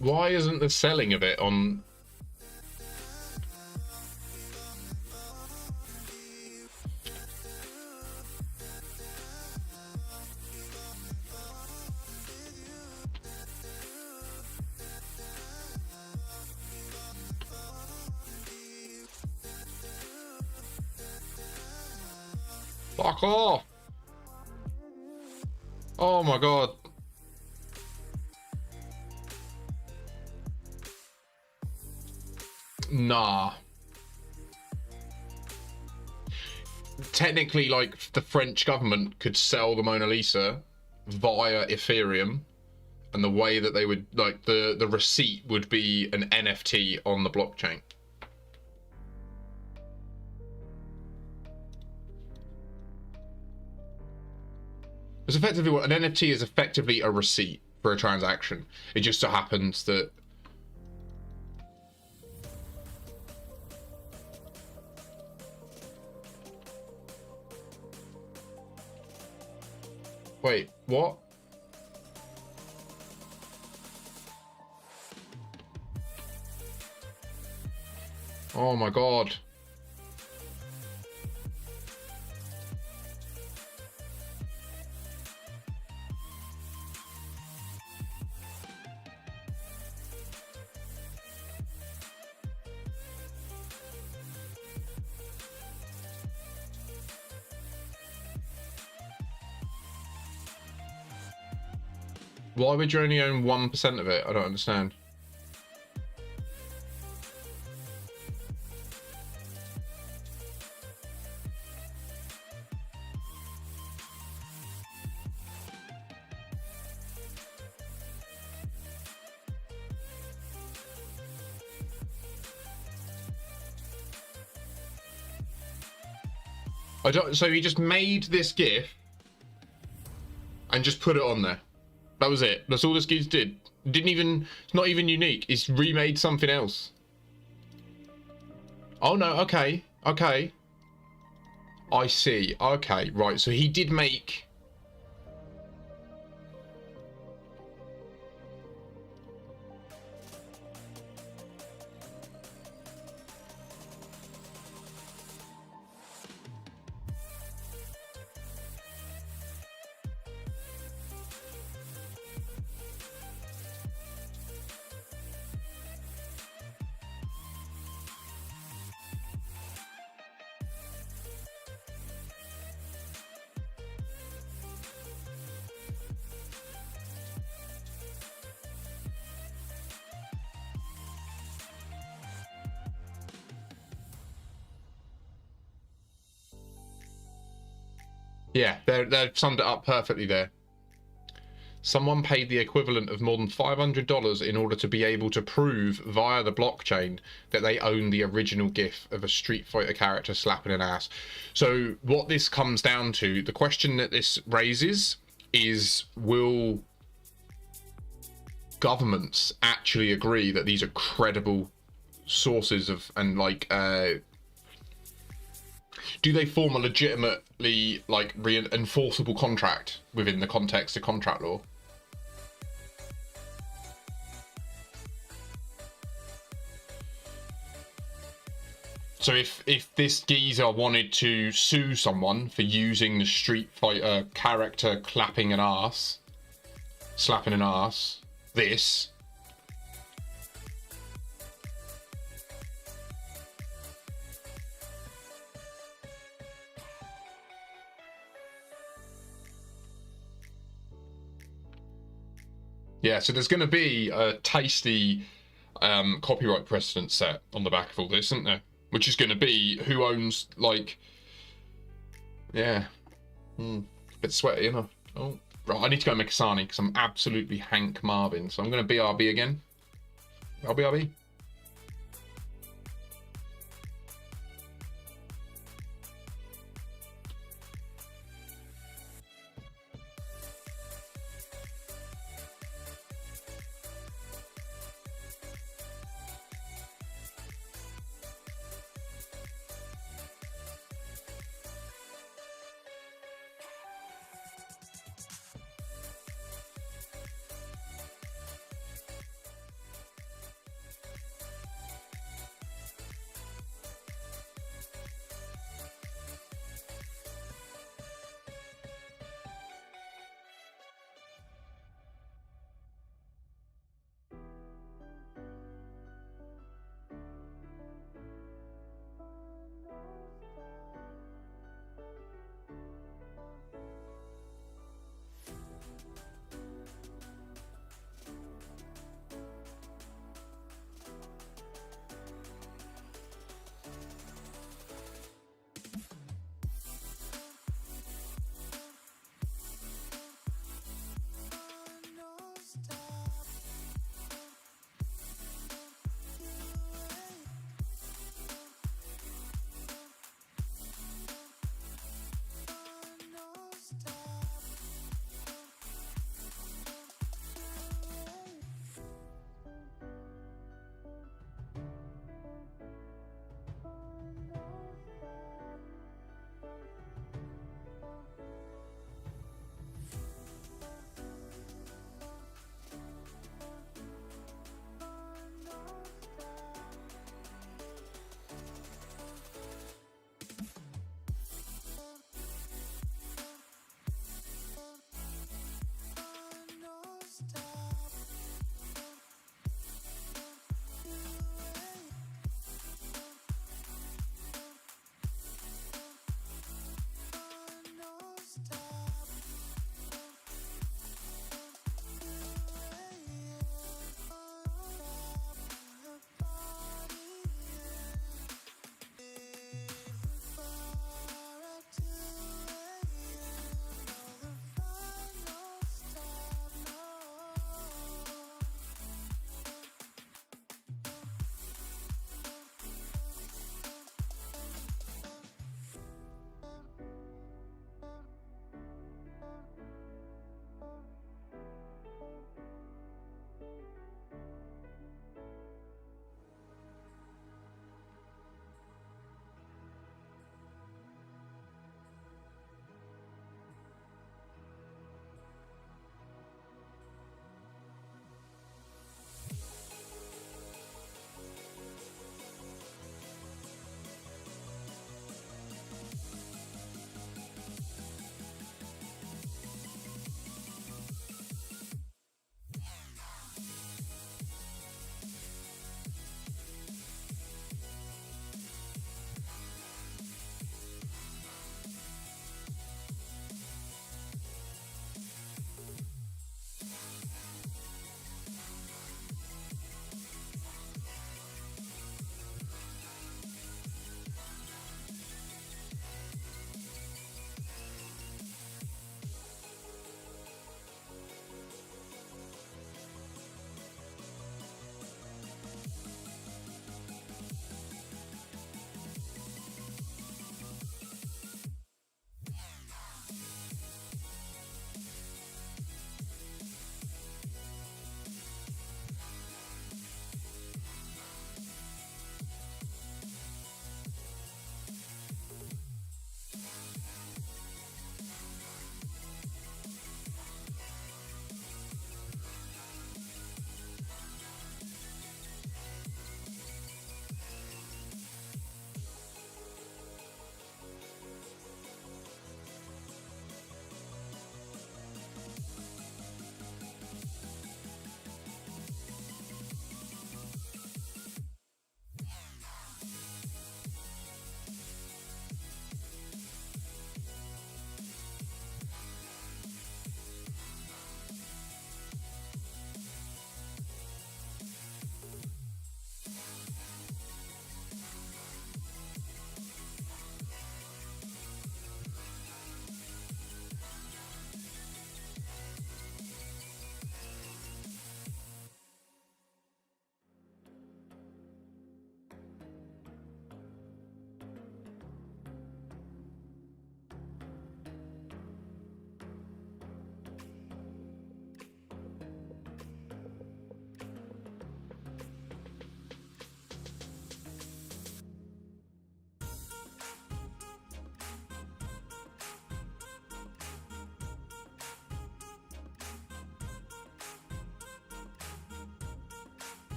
Why isn't the selling of it on? Fuck off! Oh my god. Nah. Technically, like, the French government could sell the Mona Lisa via Ethereum, and the way that they would, like, the receipt would be an NFT on the blockchain. It's effectively what an NFT is, effectively a receipt for a transaction. It just so happens that wait, what? Oh my god. Why would you only own 1% of it? I don't understand. I don't. So he just made this GIF and just put it on there. That was it. That's all this GIF did. Didn't even. It's not even unique. It's remade something else. Oh no. Okay. Okay. I see. Okay. Right. So he did make. Yeah, they've summed it up perfectly there. Someone paid the equivalent of more than $500 in order to be able to prove via the blockchain that they own the original GIF of a Street Fighter character slapping an ass. So what this comes down to, the question that this raises is, will governments actually agree that these are credible sources of, and like, do they form a legitimately, like, enforceable contract within the context of contract law? So if this geezer wanted to sue someone for using the Street Fighter character clapping an ass, slapping an ass, this. Yeah, so there's going to be a tasty copyright precedent set on the back of all this, isn't there? Which is going to be who owns, like, yeah, a bit sweaty, you know. Oh, right, I need to go make a Sani because I'm absolutely Hank Marvin. So I'm going to BRB again. BRB.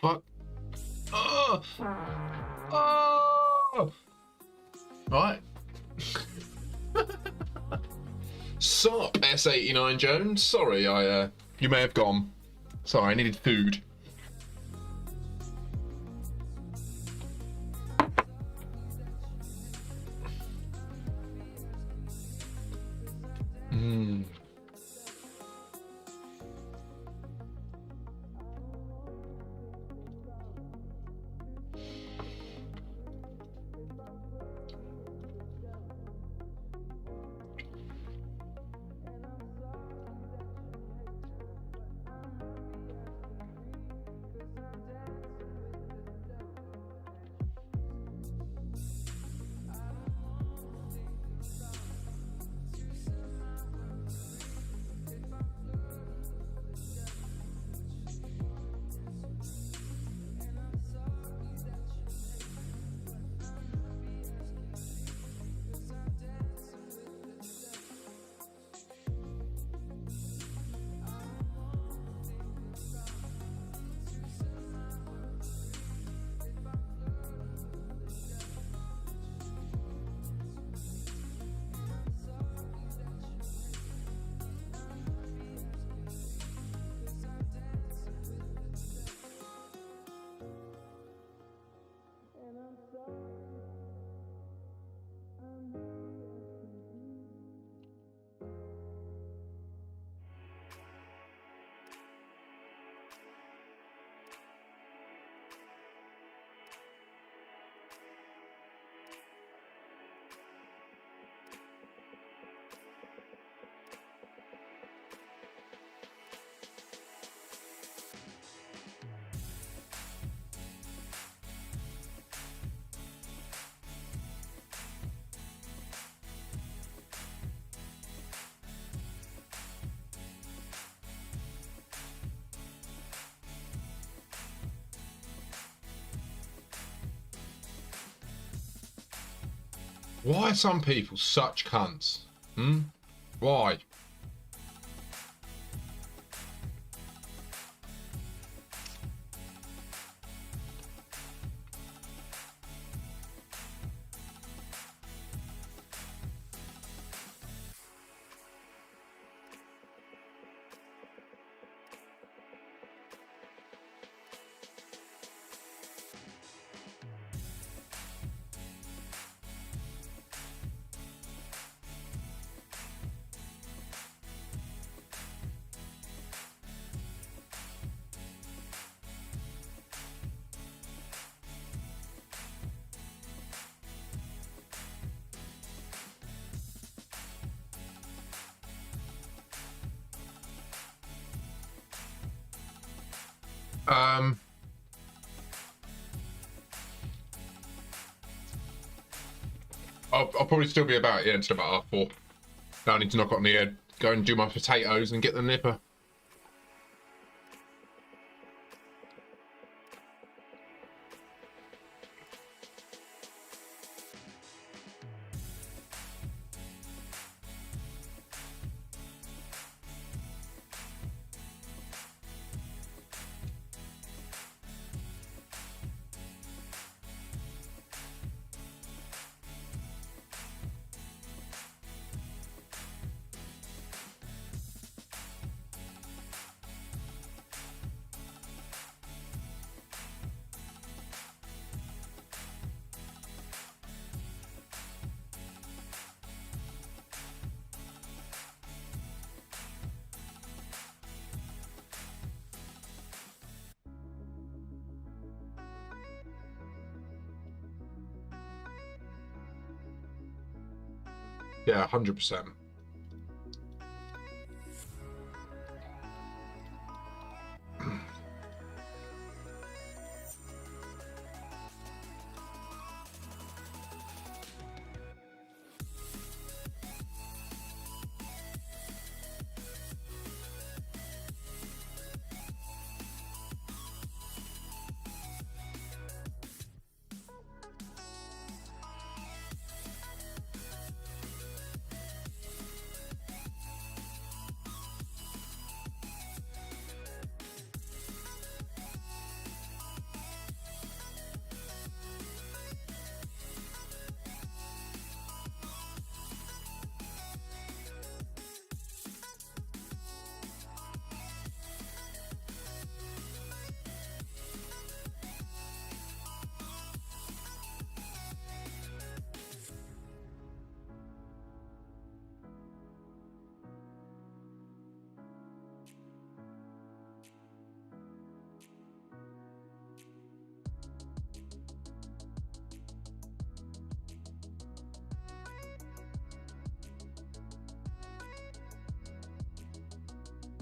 Fuck. Oh! Oh! Right. Sup, S89 Jones? Sorry, you may have gone. Sorry, I needed food. Why are some people such cunts? Why? I'll probably still be about, yeah, until about half 4. I need to knock on the head. go and do my potatoes and get the nipper. Yeah, 100%.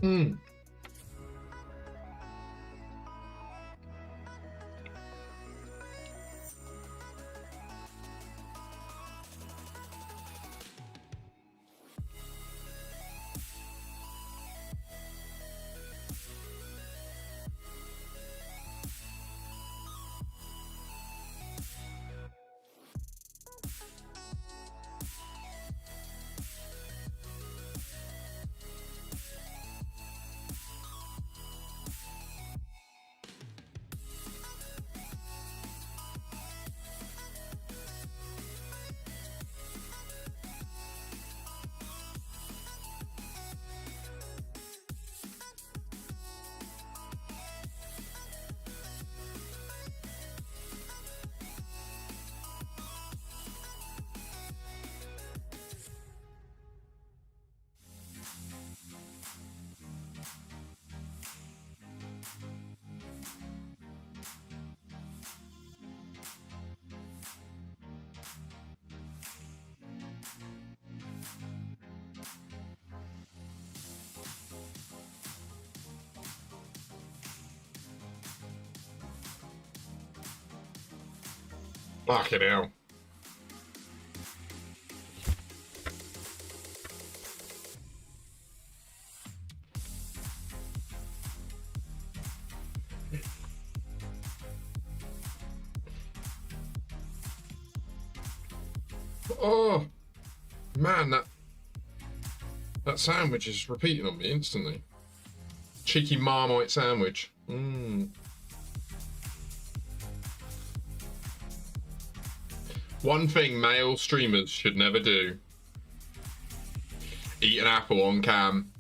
Mm. Fucking hell. Oh, man, that sandwich is repeating on me instantly. Cheeky Marmite sandwich. Mm. One thing male streamers should never do: eat an apple on cam.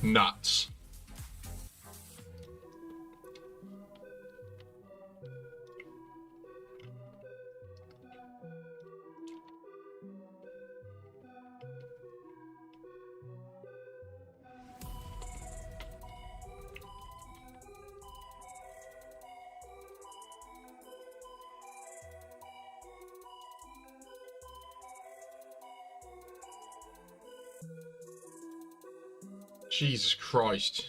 Nuts. Jesus Christ.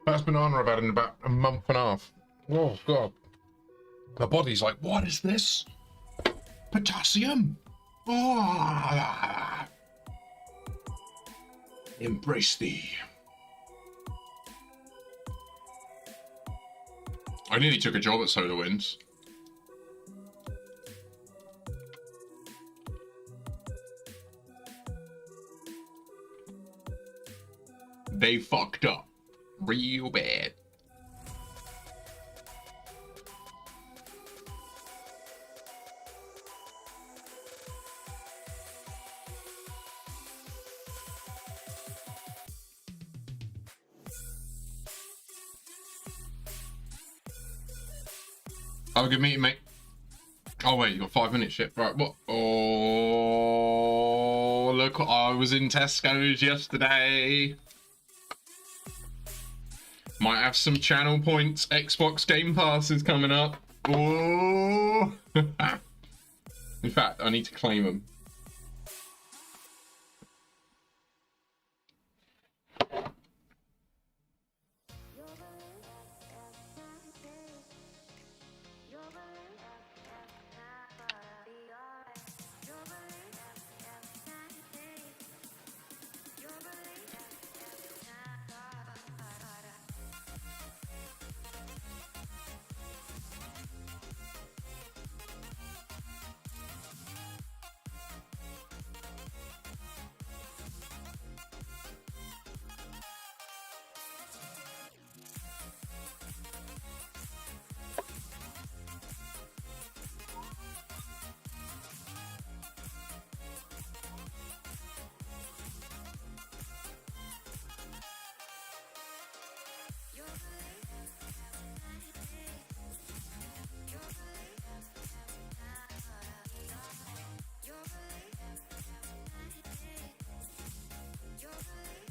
First banana I've had in about a month and a half. Oh, God. My body's like, what is this? Potassium? Oh. Embrace thee. I nearly took a job at SolarWinds. They fucked up real bad. Have a good meeting, mate. Oh wait, you got 5 minutes yet. Right, what? Oh, look, I was in Tesco's yesterday. Might have some channel points. Xbox Game Pass is coming up. Oh. In fact, I need to claim them.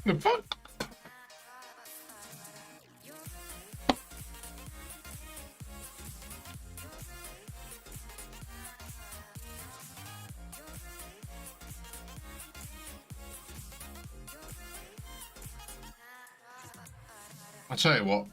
The fuck? I tell you what.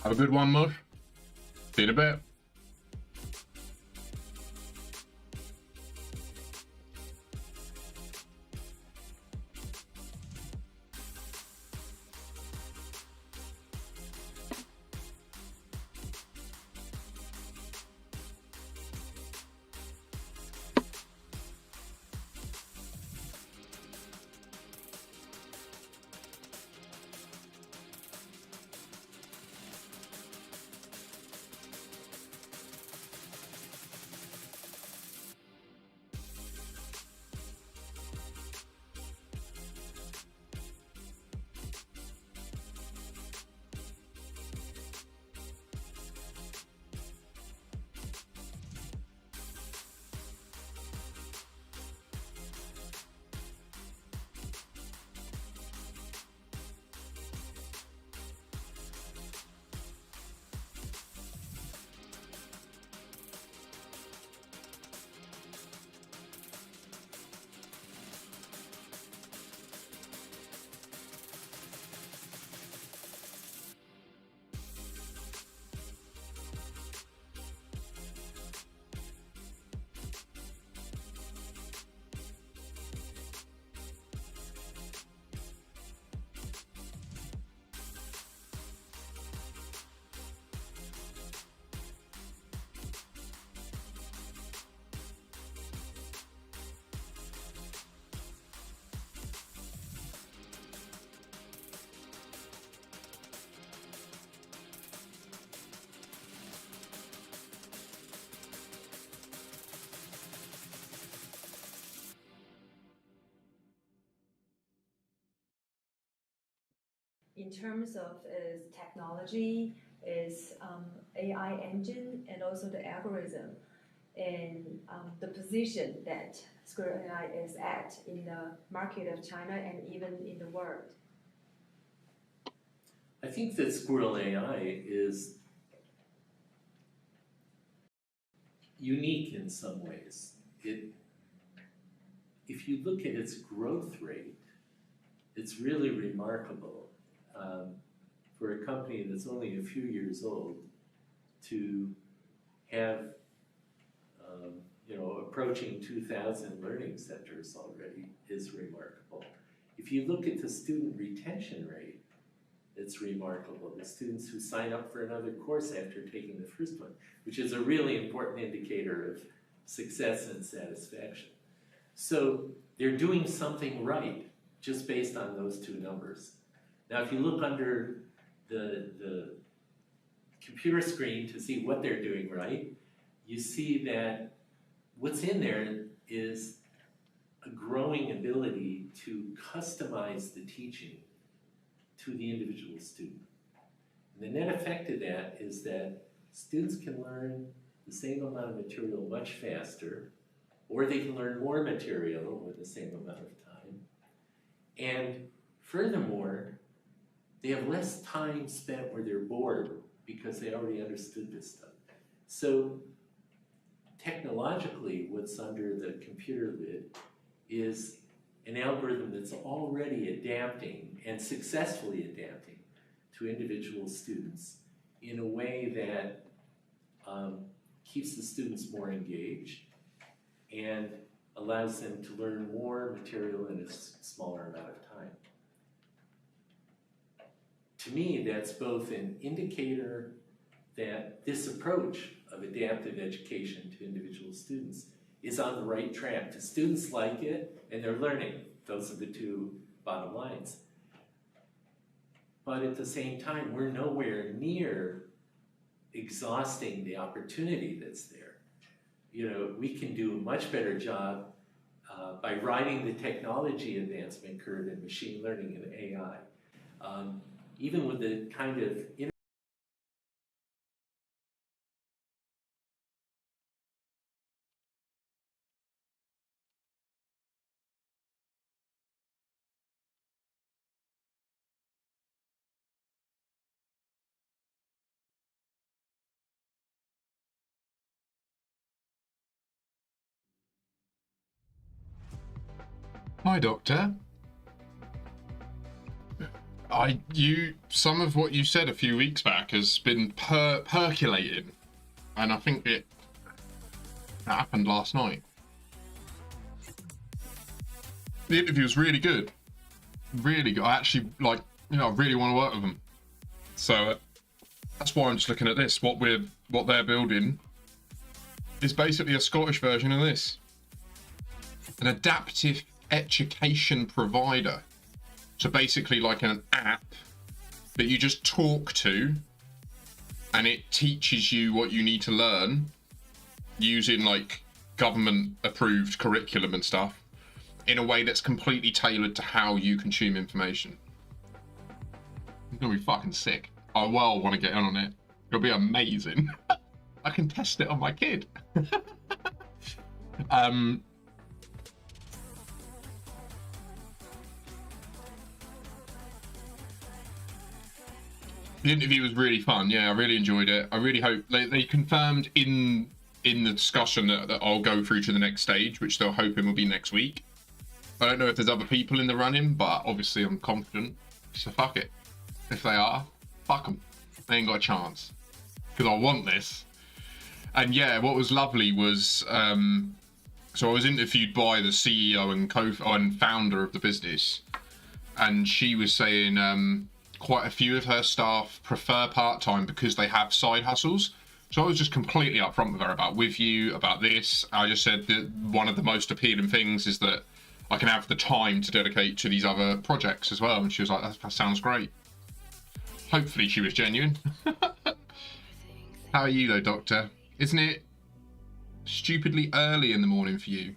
Have a good one, Mush. See you in a bit. In terms of its technology, its AI engine, and also the algorithm, and the position that Squirrel AI is at in the market of China and even in the world? I think that Squirrel AI is unique in some ways. If you look at its growth rate, it's really remarkable for a company that's only a few years old to have, approaching 2,000 learning centers already is remarkable. If you look at the student retention rate, it's remarkable. The students who sign up for another course after taking the first one, which is a really important indicator of success and satisfaction. So they're doing something right just based on those two numbers. Now, if you look under the computer screen to see what they're doing right, you see that what's in there is a growing ability to customize the teaching to the individual student. And the net effect of that is that students can learn the same amount of material much faster, or they can learn more material with the same amount of time. And furthermore, they have less time spent where they're bored because they already understood this stuff. So technologically, what's under the computer lid is an algorithm that's already adapting and successfully adapting to individual students in a way that keeps the students more engaged and allows them to learn more material in a smaller amount of time. To me, that's both an indicator that this approach of adaptive education to individual students is on the right track. The students like it and they're learning. Those are the two bottom lines. But at the same time, we're nowhere near exhausting the opportunity that's there. We can do a much better job by riding the technology advancement curve in machine learning and AI. Even with the kind of Hi, Doctor. Some of what you said a few weeks back has been percolating, and I think it happened last night. The interview was really good, really good. I actually I really want to work with them. So that's why I'm just looking at this. What they're building is basically a Scottish version of this, an adaptive education provider. So basically like an app that you just talk to and it teaches you what you need to learn using like government approved curriculum and stuff in a way that's completely tailored to how you consume information. It's gonna be fucking sick. I well want to get in on it. It'll be amazing. I can test it on my kid. The interview was really fun. Yeah, I really enjoyed it. I really hope they confirmed in the discussion that I'll go through to the next stage, which they're hoping will be next week. I don't know if there's other people in the running, but obviously I'm confident. So fuck it. If they are, fuck them. They ain't got a chance. Because I want this. And yeah, what was lovely was, so I was interviewed by the CEO and founder of the business, and she was saying quite a few of her staff prefer part-time because they have side hustles. So I was just completely upfront with her about this. I just said that one of the most appealing things is that I can have the time to dedicate to these other projects as well. And she was like, that sounds great. Hopefully she was genuine. How are you though, Doctor? Isn't it stupidly early in the morning for you?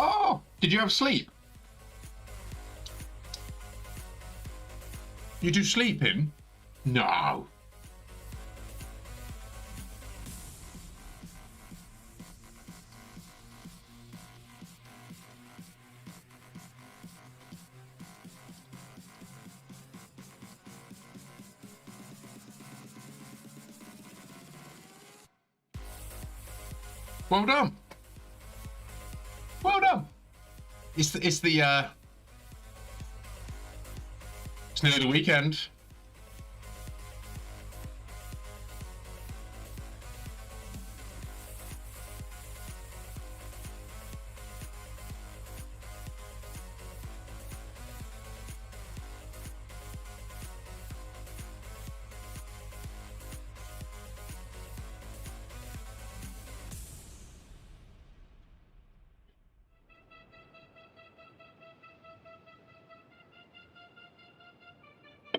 Oh, did you have sleep? You do sleeping? No. Well done. Well done. It's nearly the weekend.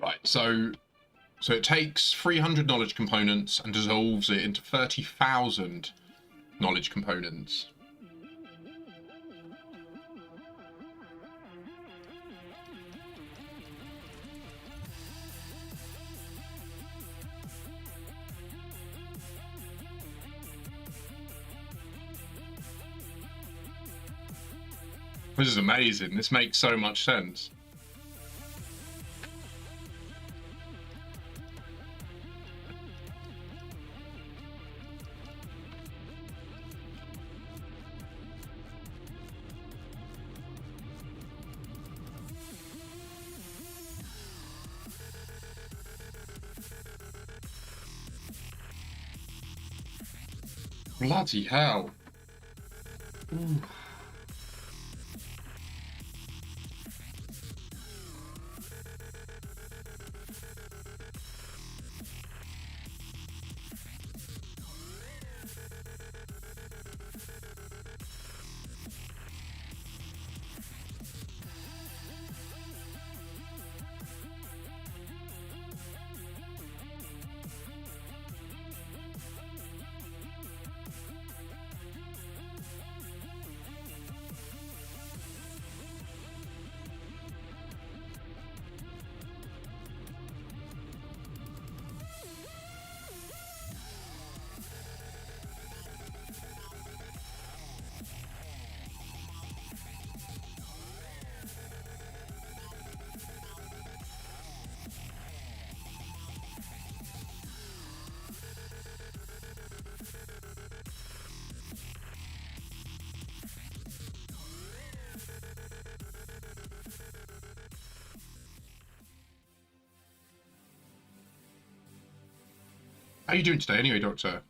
Right, so it takes 300 knowledge components and dissolves it into 30,000 knowledge components. This is amazing. This makes so much sense. Bloody hell. Ooh. How are you doing today anyway, Doctor?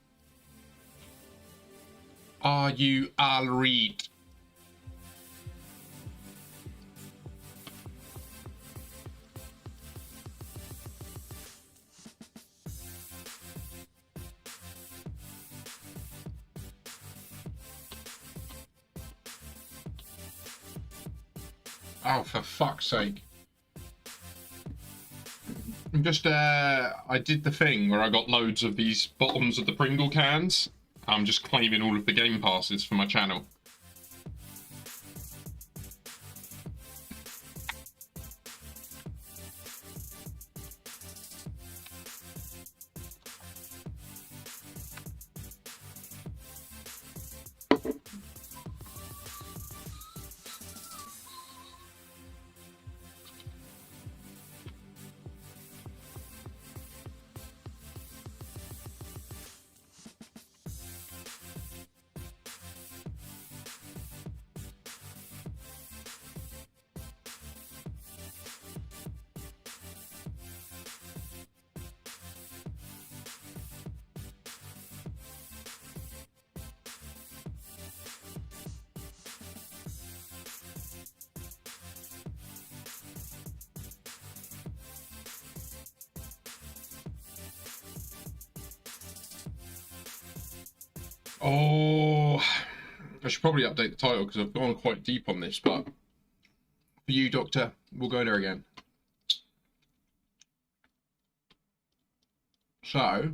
Are you all right? Oh, for fuck's sake. I'm just, I did the thing where I got loads of these bottoms of the Pringle cans. I'm just claiming all of the game passes for my channel. Oh, I should probably update the title because I've gone quite deep on this, but for you, Doctor, we'll go there again. So,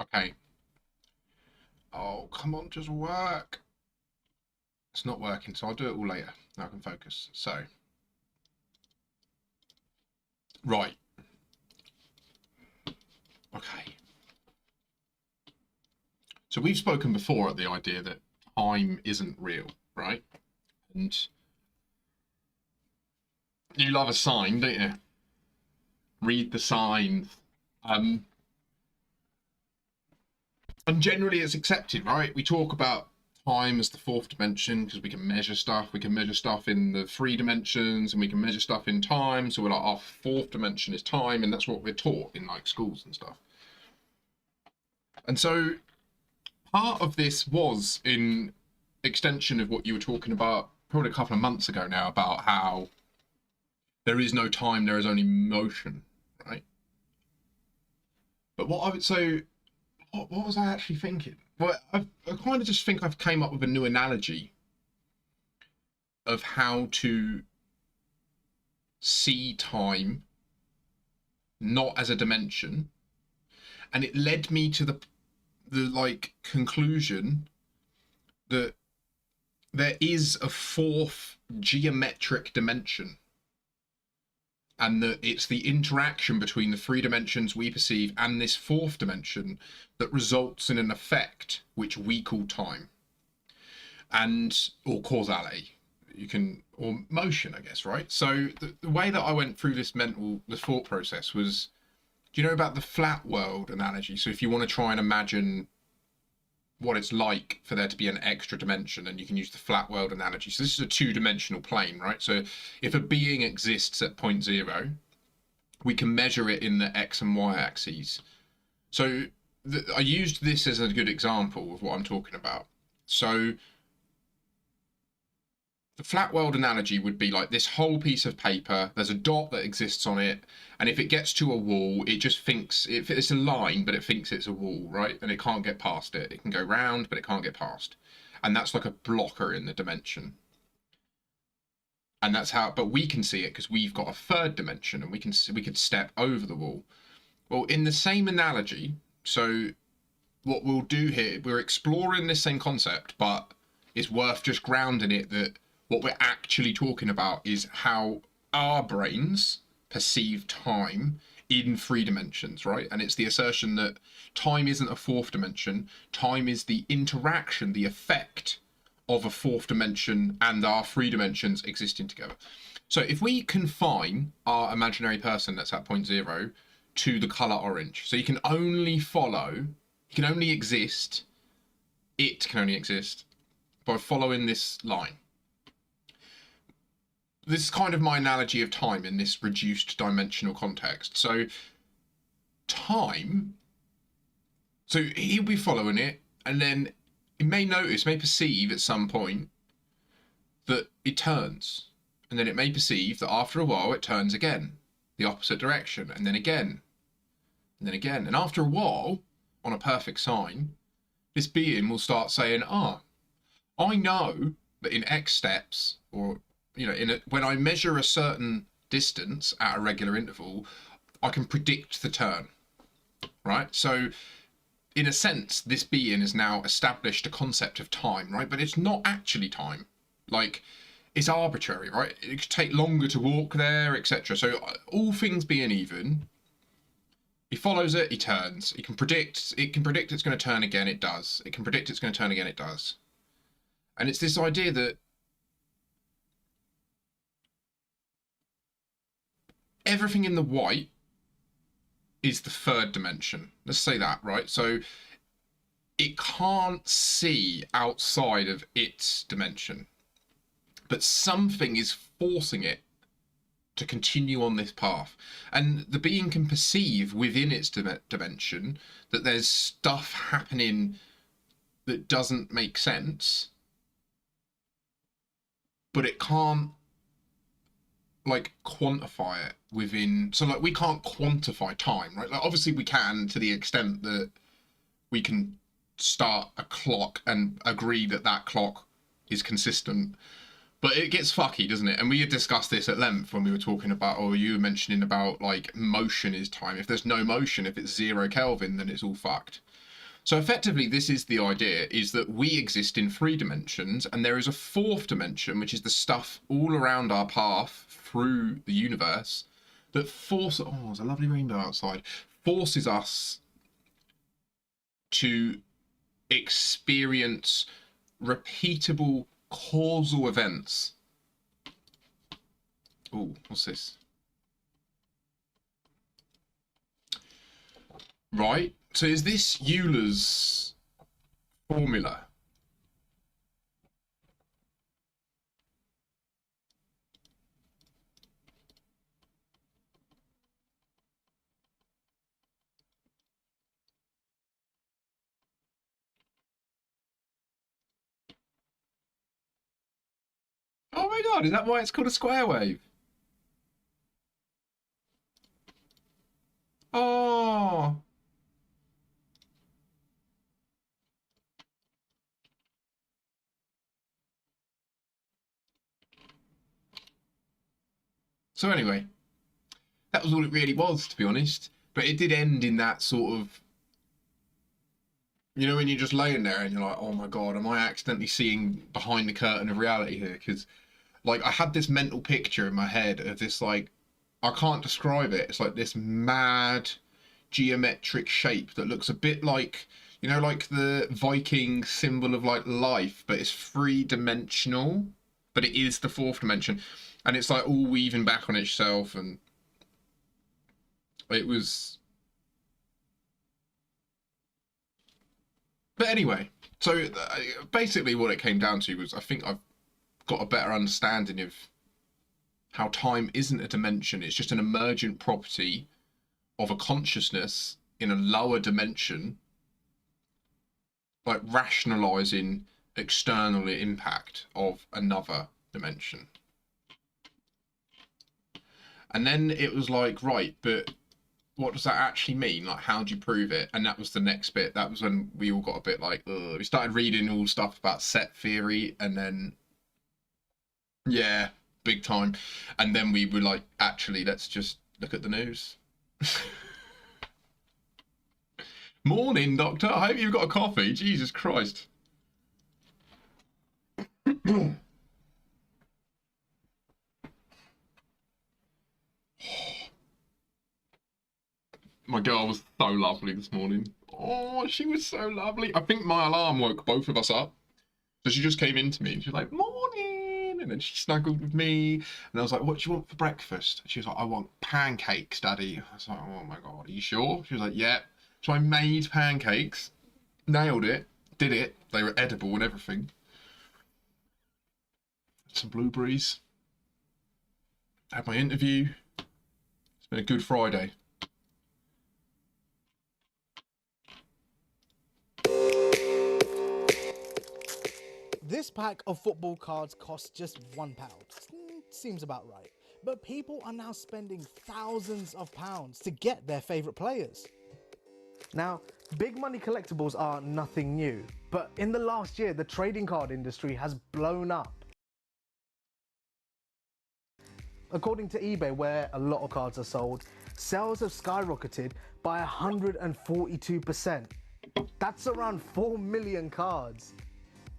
okay. Oh, come on, just work. It's not working, so I'll do it all later. Now I can focus. So, right. Okay. So we've spoken before at the idea that time isn't real, right? And you love a sign, don't you? Read the signs. And generally it's accepted, right? We talk about time as the fourth dimension because we can measure stuff. We can measure stuff in the three dimensions and we can measure stuff in time. So we're like, our fourth dimension is time, and that's what we're taught in like schools and stuff. And so part of this was in extension of what you were talking about probably a couple of months ago now about how there is no time, there is only motion, right? But what I would say, what was I actually thinking? Well, I kind of just think I've came up with a new analogy of how to see time not as a dimension, and it led me to the like conclusion that there is a fourth geometric dimension, and that it's the interaction between the three dimensions we perceive and this fourth dimension that results in an effect which we call time, and or causality, you can, or motion, I guess, right? So the way that I went through this thought process was Do you know about the flat world analogy? So if you want to try and imagine what it's like for there to be an extra dimension, and you can use the flat world analogy. So this is a two-dimensional plane, right? So if a being exists at point zero, we can measure it in the x and y axes. So I used this as a good example of what I'm talking about. So the flat world analogy would be like this whole piece of paper, there's a dot that exists on it, and if it gets to a wall, it just thinks it's a line, but it thinks it's a wall, right? And it can't get past it. It can go round, but it can't get past. And that's like a blocker in the dimension. And that's how, but we can see it because we've got a third dimension, and we could step over the wall. Well, in the same analogy, so what we'll do here, we're exploring this same concept, but it's worth just grounding it that what we're actually talking about is how our brains perceive time in 3 dimensions, right? And it's the assertion that time isn't a 4th dimension. Time is the interaction, the effect of a 4th dimension and our 3 dimensions existing together. So if we confine our imaginary person that's at point zero to the color orange, so you can only exist, it can only exist by following this line. This is kind of my analogy of time in this reduced dimensional context. So time, so he'll be following it, and then he may perceive at some point that it turns, and then it may perceive that after a while it turns again, the opposite direction, and then again, and then again. And after a while, on a perfect sign, this being will start saying, I know that in X steps, or when I measure a certain distance at a regular interval, I can predict the turn, right? So in a sense, this being has now established a concept of time, right? But it's not actually time. Like, it's arbitrary, right? It could take longer to walk there, etc. So all things being even, he follows it, he turns. It can predict it's going to turn again, it does. It can predict it's going to turn again, it does. And it's this idea that everything in the white is the 3rd dimension. Let's say that, right? So it can't see outside of its dimension, but something is forcing it to continue on this path. And the being can perceive within its dimension that there's stuff happening that doesn't make sense, but it can't like quantify it within. So like we can't quantify time, right? Like obviously we can, to the extent that we can start a clock and agree that that clock is consistent, but it gets fucky, doesn't it? And we had discussed this at length when we were talking about, or you were mentioning about like motion is time. If there's no motion, if it's 0 Kelvin, then it's all fucked. So effectively, this is the idea, is that we exist in 3 dimensions, and there is a 4th dimension, which is the stuff all around our path through the universe, that there's a lovely rainbow outside, forces us to experience repeatable causal events. Oh, what's this? Right. So is this Euler's formula? Oh my God, is that why it's called a square wave? Oh. So anyway, that was all it really was, to be honest. But it did end in that sort of, when you're just laying there and you're like, oh my God, am I accidentally seeing behind the curtain of reality here? Because like I had this mental picture in my head of this, like, I can't describe it. It's like this mad geometric shape that looks a bit like, like the Viking symbol of like life, but it's 3-dimensional, but it is the 4th dimension. And it's like all weaving back on itself. And it was But anyway, so basically what it came down to was I think I've got a better understanding of how time isn't a dimension, it's just an emergent property of a consciousness in a lower dimension, like rationalizing external impact of another dimension. And then it was like, right, but what does that actually mean? Like, how do you prove it? And that was the next bit. That was when we all got a bit like, ugh. We started reading all stuff about set theory, and then, yeah, big time. And then we were like, actually, let's just look at the news. Morning, doctor. I hope you've got a coffee. Jesus Christ. My girl was so lovely this morning. Oh, she was so lovely. I think my alarm woke both of us up. So she just came into me and she was like, morning. And then she snuggled with me. And I was like, what do you want for breakfast? She was like, I want pancakes, Daddy. I was like, oh my God, are you sure? She was like, yeah. So I made pancakes, nailed it, did it. They were edible and everything. Some blueberries. Had my interview. It's been a good Friday. This pack of football cards costs just £1. Seems about right. But people are now spending thousands of pounds to get their favourite players. Now, big money collectibles are nothing new, but in the last year, the trading card industry has blown up. According to eBay, where a lot of cards are sold, sales have skyrocketed by 142%. That's around 4 million cards.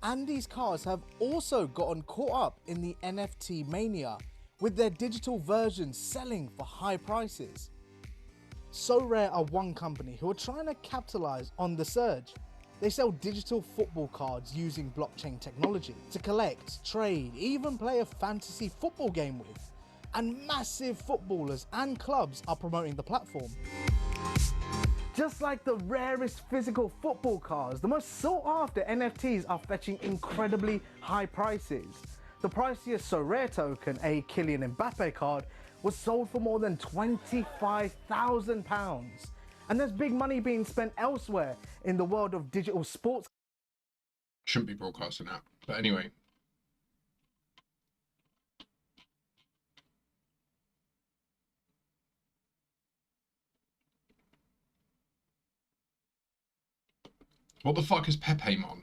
And these cards have also gotten caught up in the NFT mania, with their digital versions selling for high prices. Sorare are one company who are trying to capitalize on the surge. They sell digital football cards using blockchain technology to collect, trade, even play a fantasy football game with. And massive footballers and clubs are promoting the platform. Just like the rarest physical football cards, the most sought after NFTs are fetching incredibly high prices. The priciest Sorare token, a Kylian Mbappe card, was sold for more than £25,000. And there's big money being spent elsewhere in the world of digital sports. Shouldn't be broadcasting that. But anyway. What the fuck is Pepemon?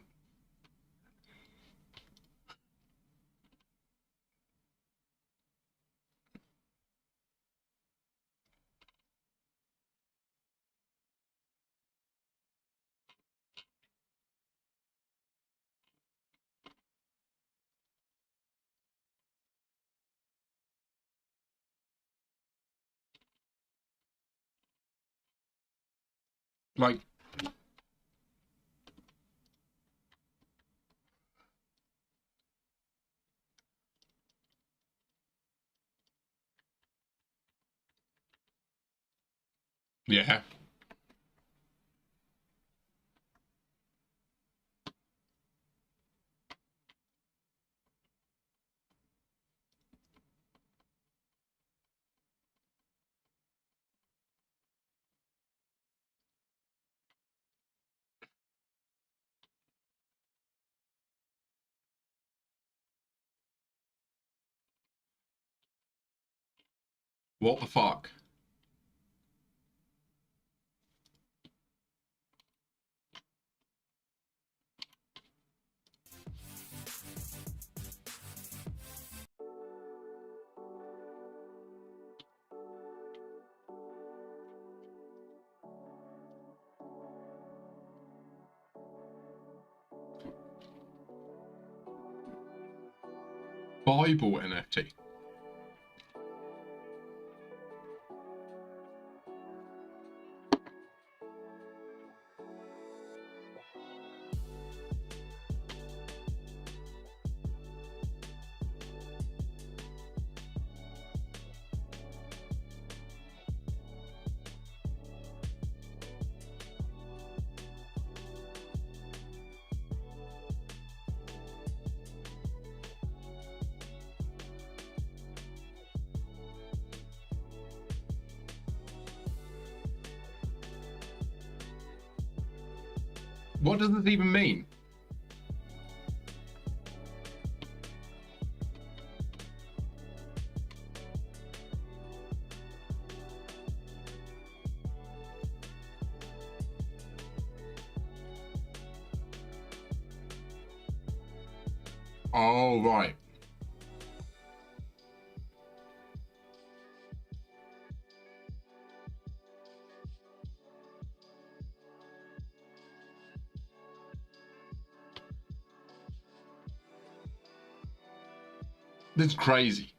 Like, yeah. What the fuck? Bible NFT. What does this even mean? Oh, right. This is crazy.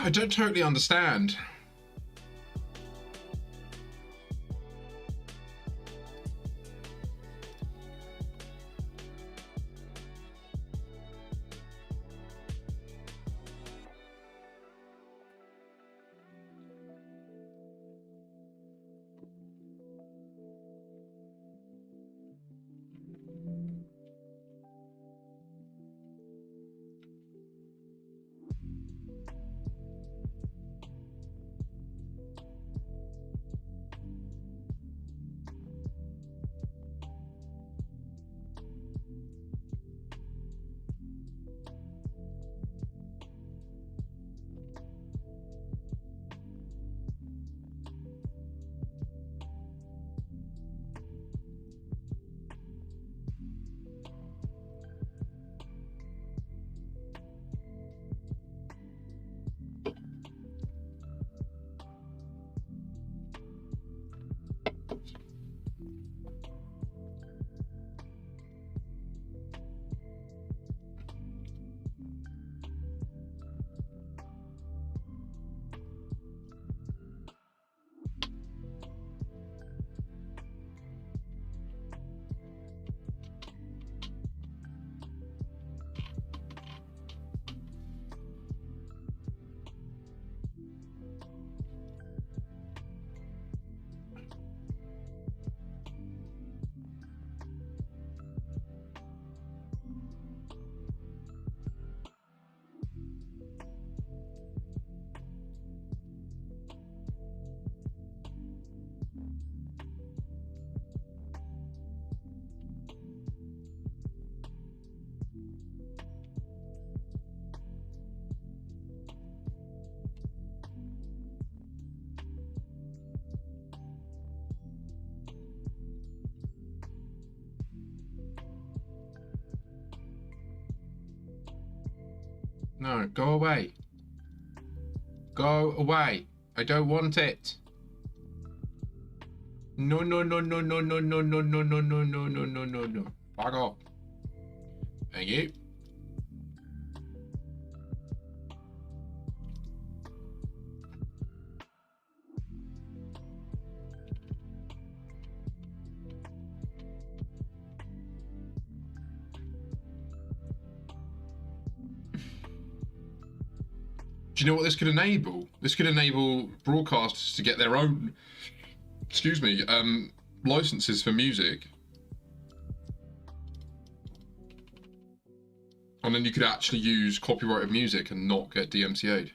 I don't totally understand. No, go away. Go away. I don't want it. No, no, no, no, no, no, no, no, no, no, no, no, no, no, no, no. Fuck off. Thank you. Do you know what this could enable? This could enable broadcasters to get their own, excuse me, licenses for music. And then you could actually use copyrighted music and not get DMCA'd.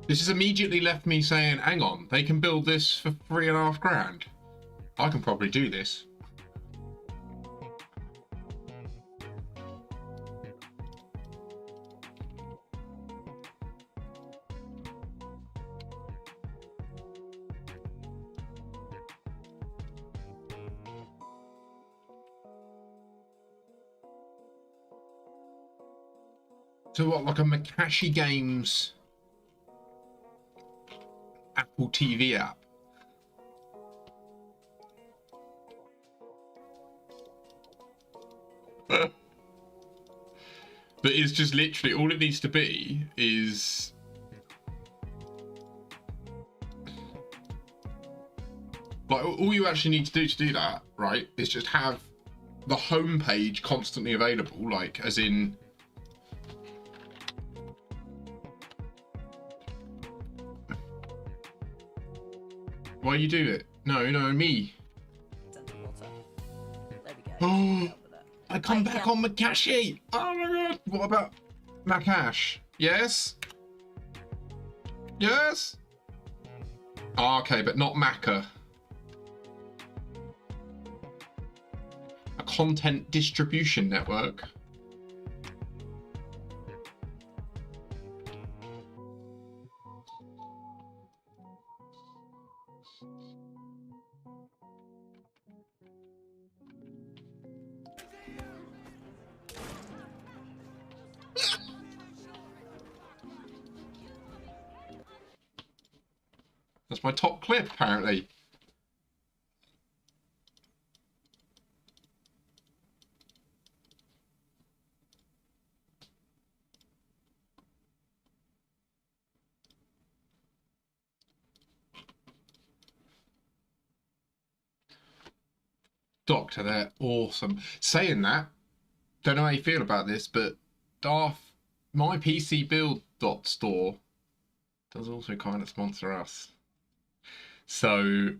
This has immediately left me saying, hang on, they can build this for 3.5 grand. I can probably do this. So what, like a Makashi Games Apple TV app? But it's just literally, all it needs to be is like, all you actually need to do that, right, is just have the home page constantly available, like as in why you do it? No, me. There we go. Oh, I come Like, back yeah. on Makashi. Oh my god. What about Makash? Yes? Yes? Oh, okay, but not Maka. A content distribution network. That's my top clip, apparently. Doctor, they're awesome. Saying that, don't know how you feel about this, but my PC Build store does also kind of sponsor us. So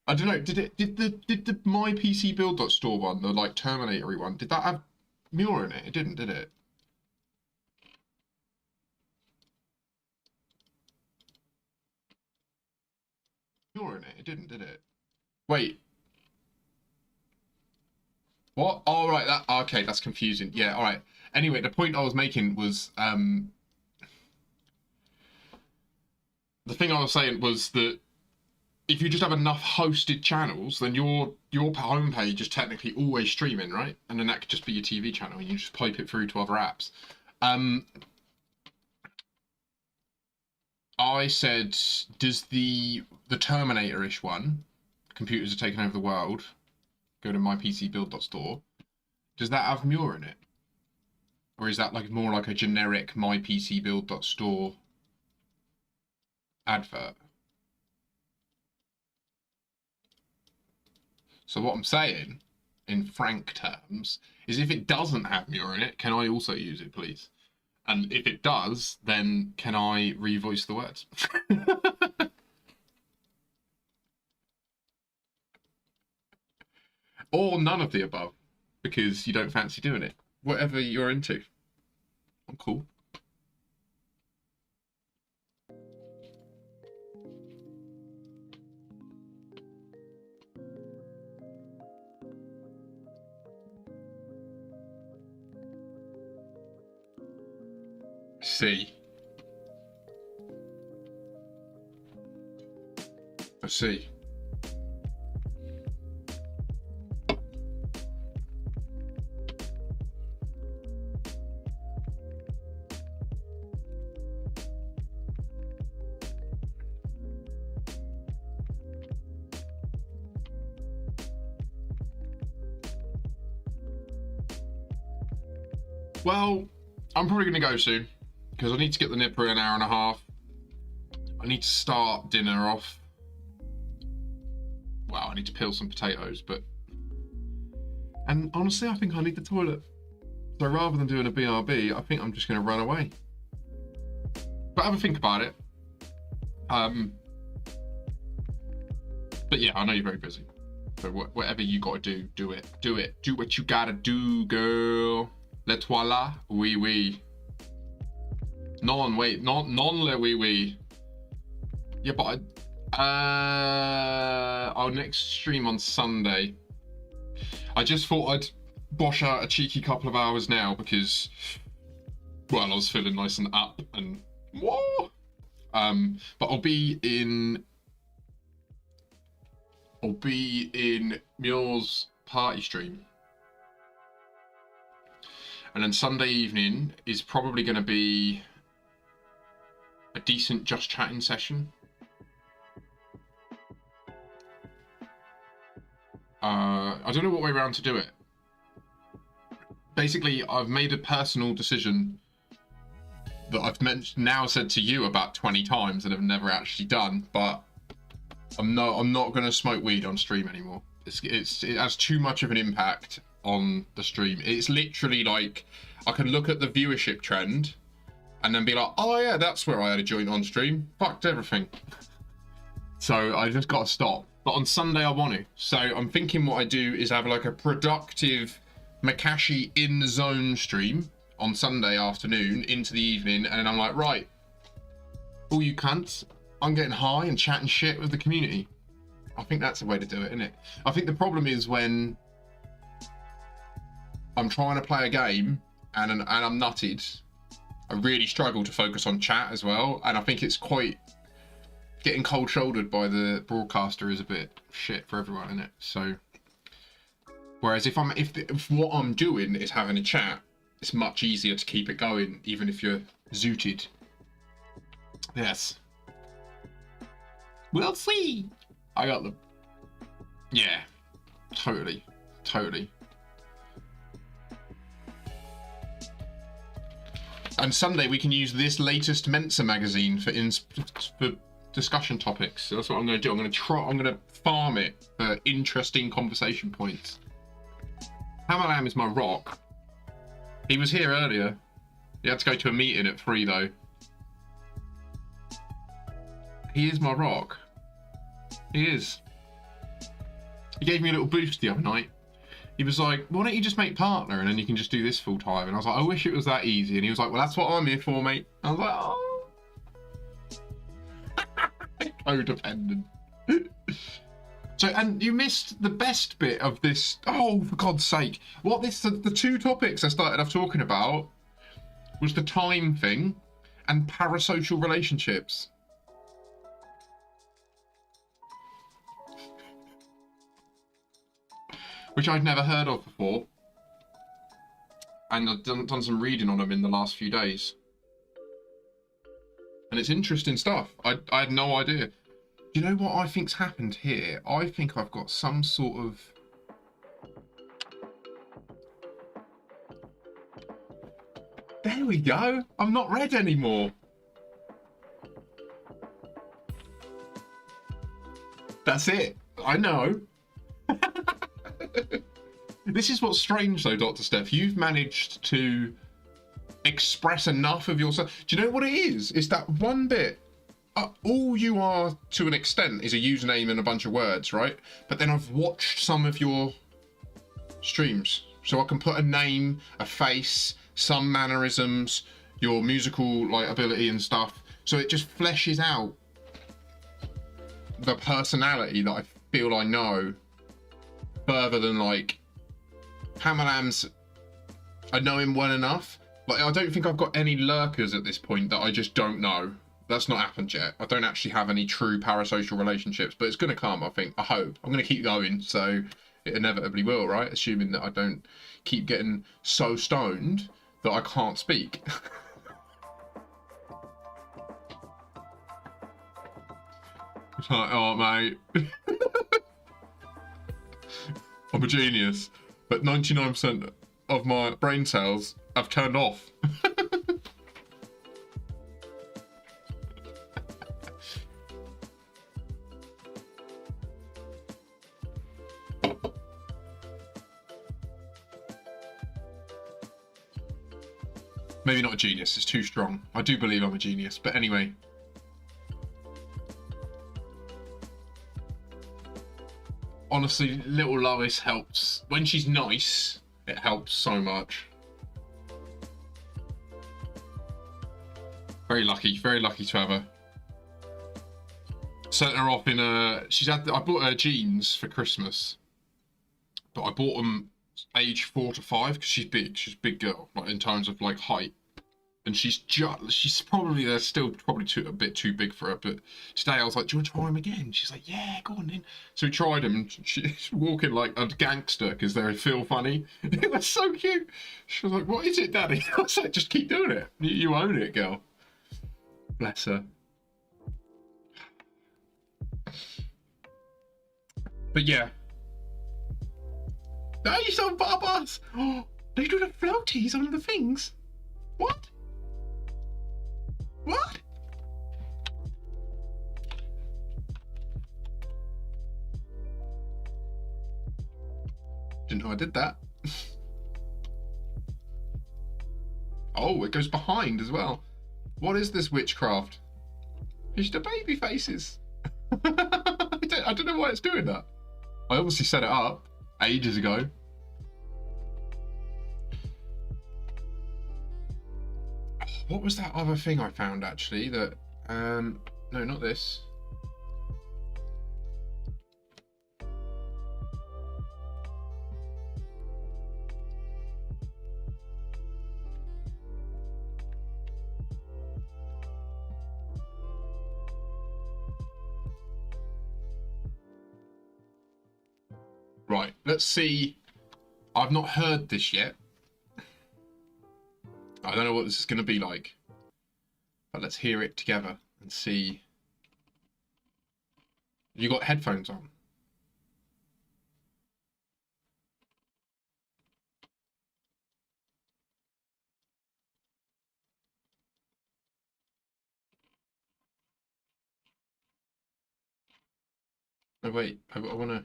I don't know. Did the my PC Build store one, the like Terminator-y one, did that have Muir in it? It didn't, did it? Muir in it? It didn't, did it? Wait. What? Oh, right. That okay. That's confusing. Yeah. All right. Anyway, the point I was making was the thing I was saying was that if you just have enough hosted channels, then your homepage is technically always streaming, right? And then that could just be your TV channel, and you just pipe it through to other apps. I said, does the Terminator-ish one, computers are taking over the world, go to mypcbuild.store, does that have Muir in it? Or is that like more like a generic mypcbuild.store advert? So what I'm saying, in frank terms, is if it doesn't have Muir in it, can I also use it, please? And if it does, then can I revoice the words? Or none of the above, because you don't fancy doing it. Whatever you're into. I'm cool. See. I see. Well, I'm probably going to go soon because I need to get the nipper in an hour and a half. I need to start dinner off. Well, I need to peel some potatoes, but... And honestly, I think I need the toilet. So rather than doing a BRB, I think I'm just going to run away. But have a think about it. But yeah, I know you're very busy. So whatever you gotta do, do it. Do it. Do what you gotta do, girl. Le toila, oui, oui. Non, wait, non le oui, oui. Yeah, but our next stream on Sunday. I just thought I'd wash out a cheeky couple of hours now because, well, I was feeling nice and up and whoa. But I'll be in Mule's party stream. And then Sunday evening is probably going to be a decent just chatting session. I don't know what way around to do it. Basically, I've made a personal decision that I've now said to you about 20 times and have never actually done, but I'm not going to smoke weed on stream anymore. It has too much of an impact on the stream. It's literally like I can look at the viewership trend and then be like, oh yeah, that's where I had a joint on stream. Fucked everything. So I just got to stop. But on Sunday I want to. So I'm thinking what I do is have like a productive Makashi in the zone stream on Sunday afternoon into the evening, and then I'm like, right, all you cunts, I'm getting high and chatting shit with the community. I think that's the way to do it, isn't it? I think the problem is when I'm trying to play a game and I'm nutted, I really struggle to focus on chat as well, and I think it's quite getting cold-shouldered by the broadcaster is a bit shit for everyone, isn't it? So, whereas if what I'm doing is having a chat, it's much easier to keep it going, even if you're zooted. Yes. We'll see. I got them. Yeah. Totally. Totally. And Sunday we can use this latest Mensa magazine for discussion topics. That's what I'm going to do. I'm going to farm it for interesting conversation points. Hamalam is my rock. He was here earlier. He had to go to a meeting at 3 though. He is my rock. He is. He gave me a little boost the other night. He was like, why don't you just make partner and then you can just do this full time? And I was like, I wish it was that easy. And he was like, well, that's what I'm here for, mate. I was like, oh. Codependent. So, and you missed the best bit of this. Oh, for God's sake. The two topics I started off talking about was the time thing and parasocial relationships. Which I'd never heard of before. And I've done some reading on them in the last few days. And it's interesting stuff. I had no idea. Do you know what I think's happened here? I think I've got some sort of... There we go. I'm not red anymore. That's it. I know. This is what's strange though, Dr. Steph. You've managed to express enough of yourself. Do you know what it is? It's that one bit. All you are, to an extent, is a username and a bunch of words, right? But then I've watched some of your streams. So I can put a name, a face, some mannerisms, your musical ability and stuff. So it just fleshes out the personality that I feel I know further than Hamalam's. I know him well enough. I don't think I've got any lurkers at this point that I just don't know. That's not happened yet. I don't actually have any true parasocial relationships, but it's going to come, I think. I hope. I'm going to keep going, so it inevitably will, right? Assuming that I don't keep getting so stoned that I can't speak. It's like, oh, mate. I'm a genius, but 99% of my brain cells have turned off. Maybe not a genius, it's too strong. I do believe I'm a genius, but anyway. honestly, little Lois helps. When she's nice, it helps so much. Very lucky to have her. Sent her off in a. I bought her jeans for Christmas, but I bought them age 4 to 5 because she's big. She's a big girl, like in terms of like height. And she's probably, they're still probably a bit too big for her. But today I was like, do you want to try them again? She's like, yeah, go on then. So we tried them. And she's walking like a gangster because they feel funny. It was so cute. She was like, what is it, Daddy? I was like, just keep doing it. You own it, girl. Bless her. But yeah. They saw Barbas. Oh, they do the floaties on the things. What? What? Didn't know I did that. Oh, it goes behind as well. What is this witchcraft? It's the baby faces. I don't know why it's doing that. I obviously set it up ages ago. What was that other thing I found actually that no, not this. Right, let's see. I've not heard this yet. I don't know what this is going to be like. But let's hear it together and see. You got headphones on? Oh wait, I want to.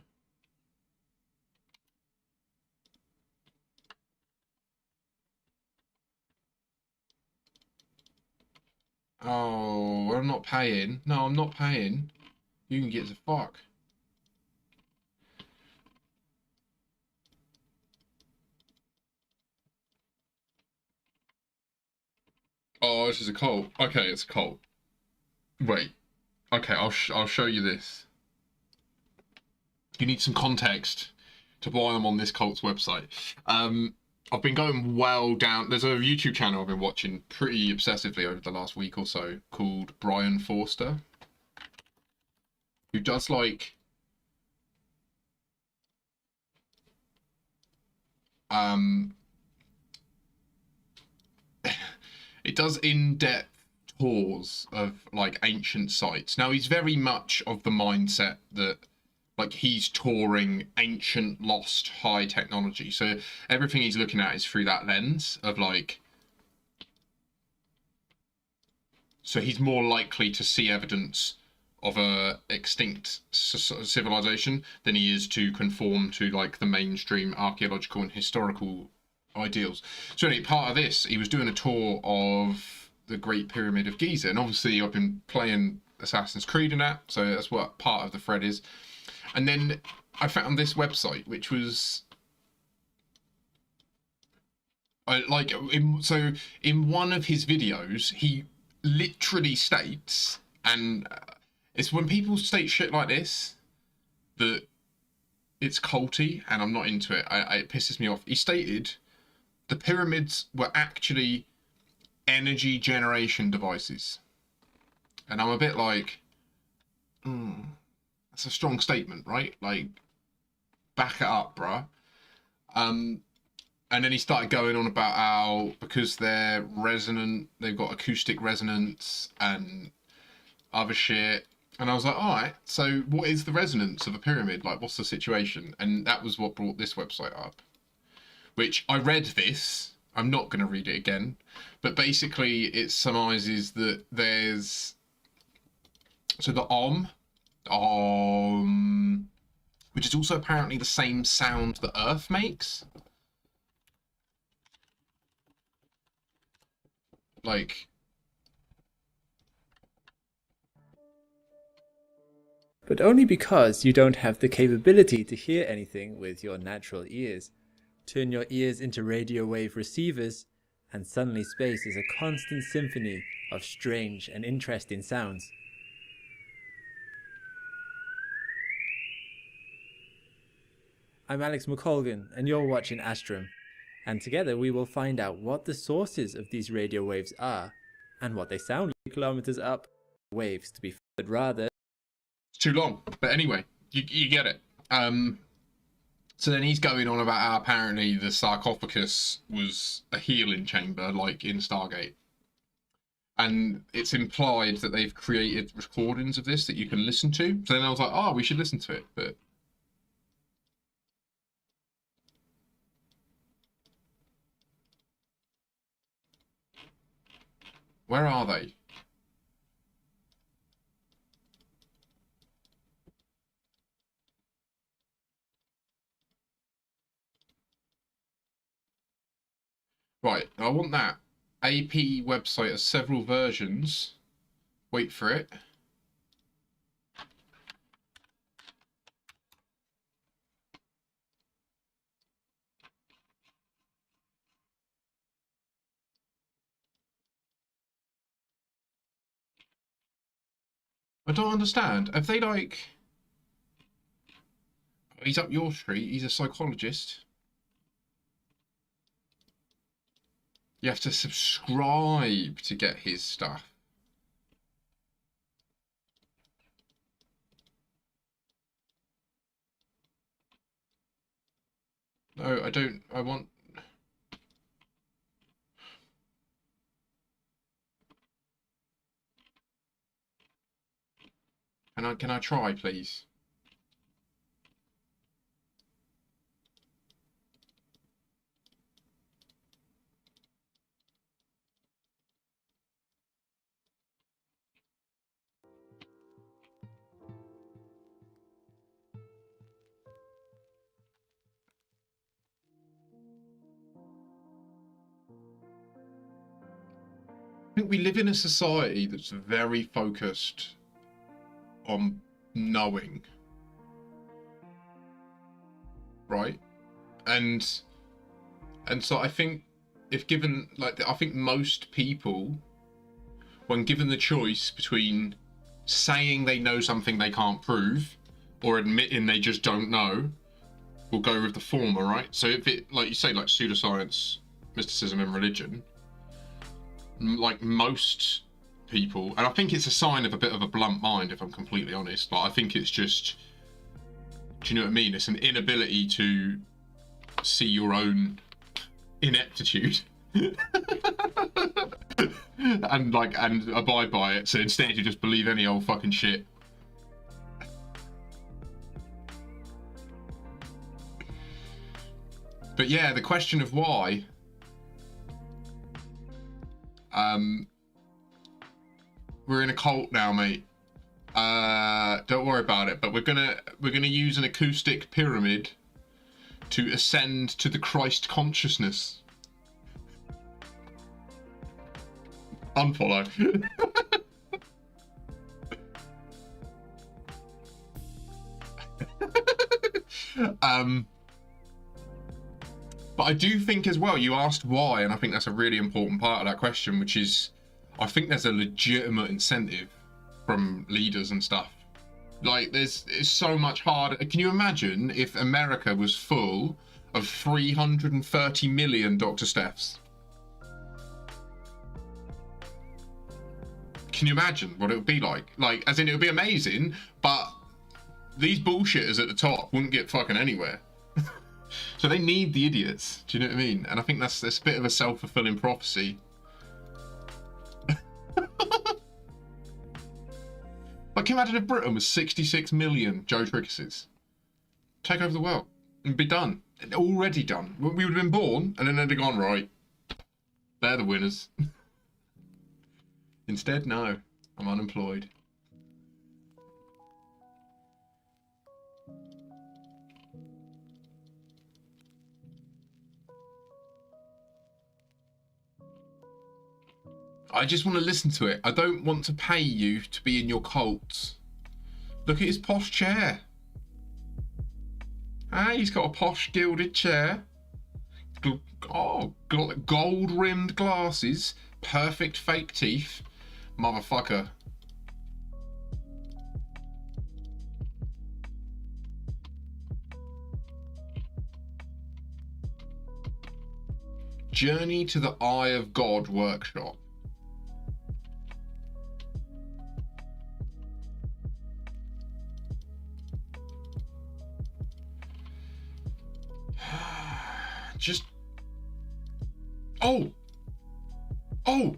Oh, I'm not paying. No, I'm not paying. You can get the fuck. Oh, this is a cult. Okay, it's a cult. Wait. Okay, I'll show you this. You need some context to why I'm on this cult's website. I've been going well down. There's a YouTube channel I've been watching pretty obsessively over the last week or so called Brian Forster, who does like it does in-depth tours of like ancient sites. Now he's very much of the mindset that like he's touring ancient lost high technology, so everything he's looking at is through that lens of like, so he's more likely to see evidence of a extinct civilization than he is to conform to like the mainstream archaeological and historical ideals. So anyway, part of this, he was doing a tour of the Great Pyramid of Giza, and obviously I've been playing Assassin's Creed and that, so that's what part of the thread is. And then I found this website, which was in one of his videos, he literally states, and it's when people state shit like this that it's culty, and I'm not into it. It pisses me off. He stated the pyramids were actually energy generation devices, and I'm a bit like, that's a strong statement, right? Like, back it up, bruh. And then he started going on about how because they're resonant, they've got acoustic resonance and other shit. And I was like, all right, so what is the resonance of a pyramid? Like, what's the situation? And that was what brought this website up, which I read this. I'm not going to read it again. But basically, it surmises that there's... So the which is also apparently the same sound the Earth makes. Like... but only because you don't have the capability to hear anything with your natural ears. Turn your ears into radio wave receivers, and suddenly space is a constant symphony of strange and interesting sounds. I'm Alex McColgan, and you're watching Astrum, and together we will find out what the sources of these radio waves are, and what they sound like kilometers up. Waves to be, but rather... It's too long, but anyway, you get it. So then he's going on about how apparently the sarcophagus was a healing chamber, like in Stargate. And it's implied that they've created recordings of this that you can listen to. So then I was like, oh, we should listen to it, but... Where are they? Right, I want that. AP website has several versions. Wait for it. I don't understand. Have they like... He's up your street. He's a psychologist. You have to subscribe to get his stuff. No, I don't. I want... Can I try, please? I think we live in a society that's very focused on knowing, right? And so I think if given, like, I think most people, when given the choice between saying they know something they can't prove or admitting they just don't know, will go with the former, right? So if it, like you say, like pseudoscience, mysticism and religion, like most people, and I think it's a sign of a bit of a blunt mind, if I'm completely honest, but I think it's just, do you know what I mean? It's an inability to see your own ineptitude and abide by it. So instead you just believe any old fucking shit. But yeah, the question of why, we're in a cult now, mate. Don't worry about it, but we're gonna use an acoustic pyramid to ascend to the Christ consciousness. Unfollow. But I do think as well, you asked why, and I think that's a really important part of that question, which is, I think there's a legitimate incentive from leaders and stuff. Like, it's so much harder. Can you imagine if America was full of 330 million Dr. Stephs? Can you imagine what it would be like? Like, as in, it would be amazing, but these bullshitters at the top wouldn't get fucking anywhere. So they need the idiots. Do you know what I mean? And I think that's a bit of a self-fulfilling prophecy. Like, can you imagine if Britain was 66 million Joe Trickeses? Take over the world and be done. Already done. We would have been born and then they'd have gone, right, they're the winners. Instead, no, I'm unemployed. I just want to listen to it. I don't want to pay you to be in your cult. Look at his posh chair. Ah, he's got a posh gilded chair. Gold rimmed glasses. Perfect fake teeth. Motherfucker. Journey to the Eye of God workshop. Just... Oh! Oh!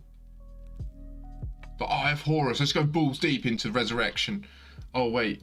The Eye of Horus. Let's go balls deep into Resurrection. Oh, wait.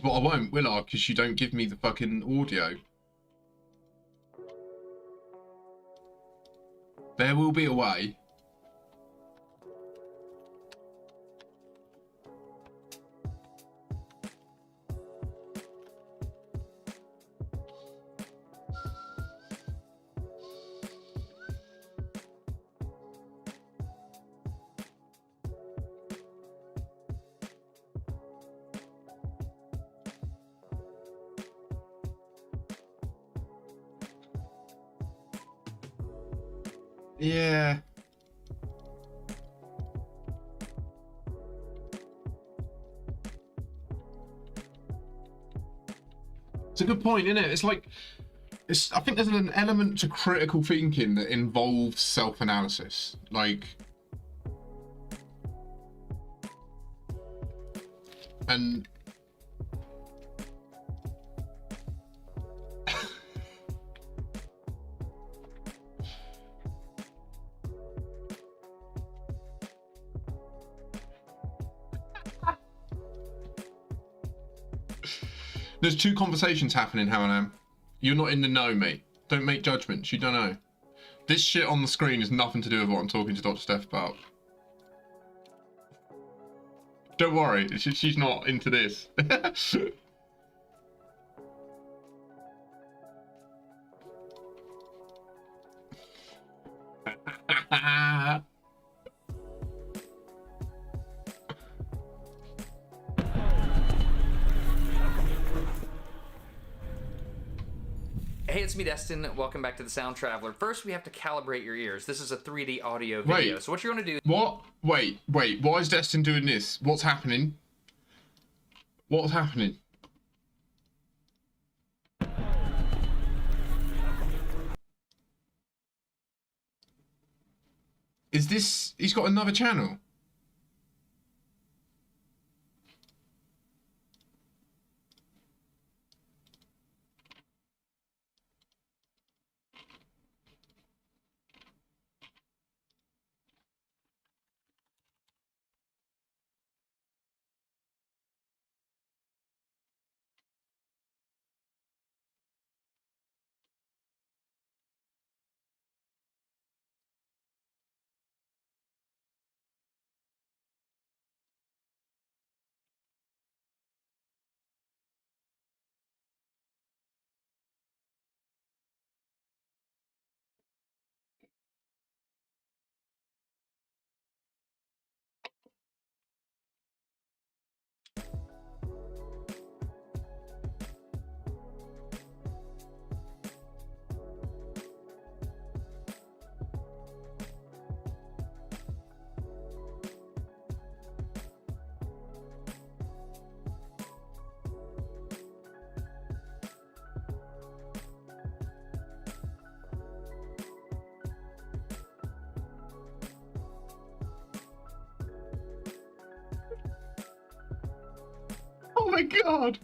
But I won't, will I? Because you don't give me the fucking audio. There will be a way. Yeah. It's a good point, isn't it? It's like, I think there's an element to critical thinking that involves self-analysis. Like, and there's two conversations happening, Hamanam. You're not in the know, mate. Don't make judgments. You don't know. This shit on the screen has nothing to do with what I'm talking to Dr. Steph about. Don't worry. She's not into this. Hey, it's me, Destin. Welcome back to the Sound Traveler. First, we have to calibrate your ears. This is a 3D audio video. Wait. So what you're going to do... What? Wait. Why is Destin doing this? What's happening? What's happening? Is this... He's got another channel? Oh my god!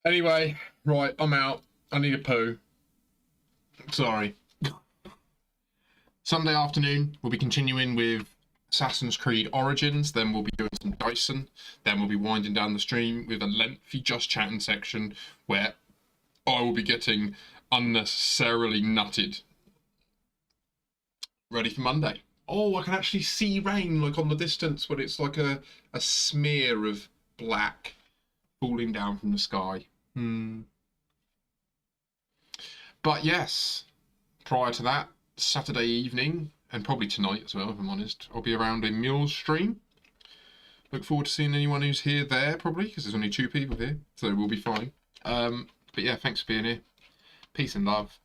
Anyway, right, I'm out. I need a poo. Sorry. Sunday afternoon, we'll be continuing with Assassin's Creed Origins, then we'll be doing some Dyson, then we'll be winding down the stream with a lengthy Just Chatting section where I will be getting unnecessarily nutted. Ready for Monday. Oh, I can actually see rain like on the distance, but it's like a smear of black falling down from the sky. But yes, prior to that, Saturday evening, and probably tonight as well, if I'm honest, I'll be around in Mule's stream. Look forward to seeing anyone who's here there, probably, because there's only 2 people here, so we'll be fine. But yeah, thanks for being here. Peace and love.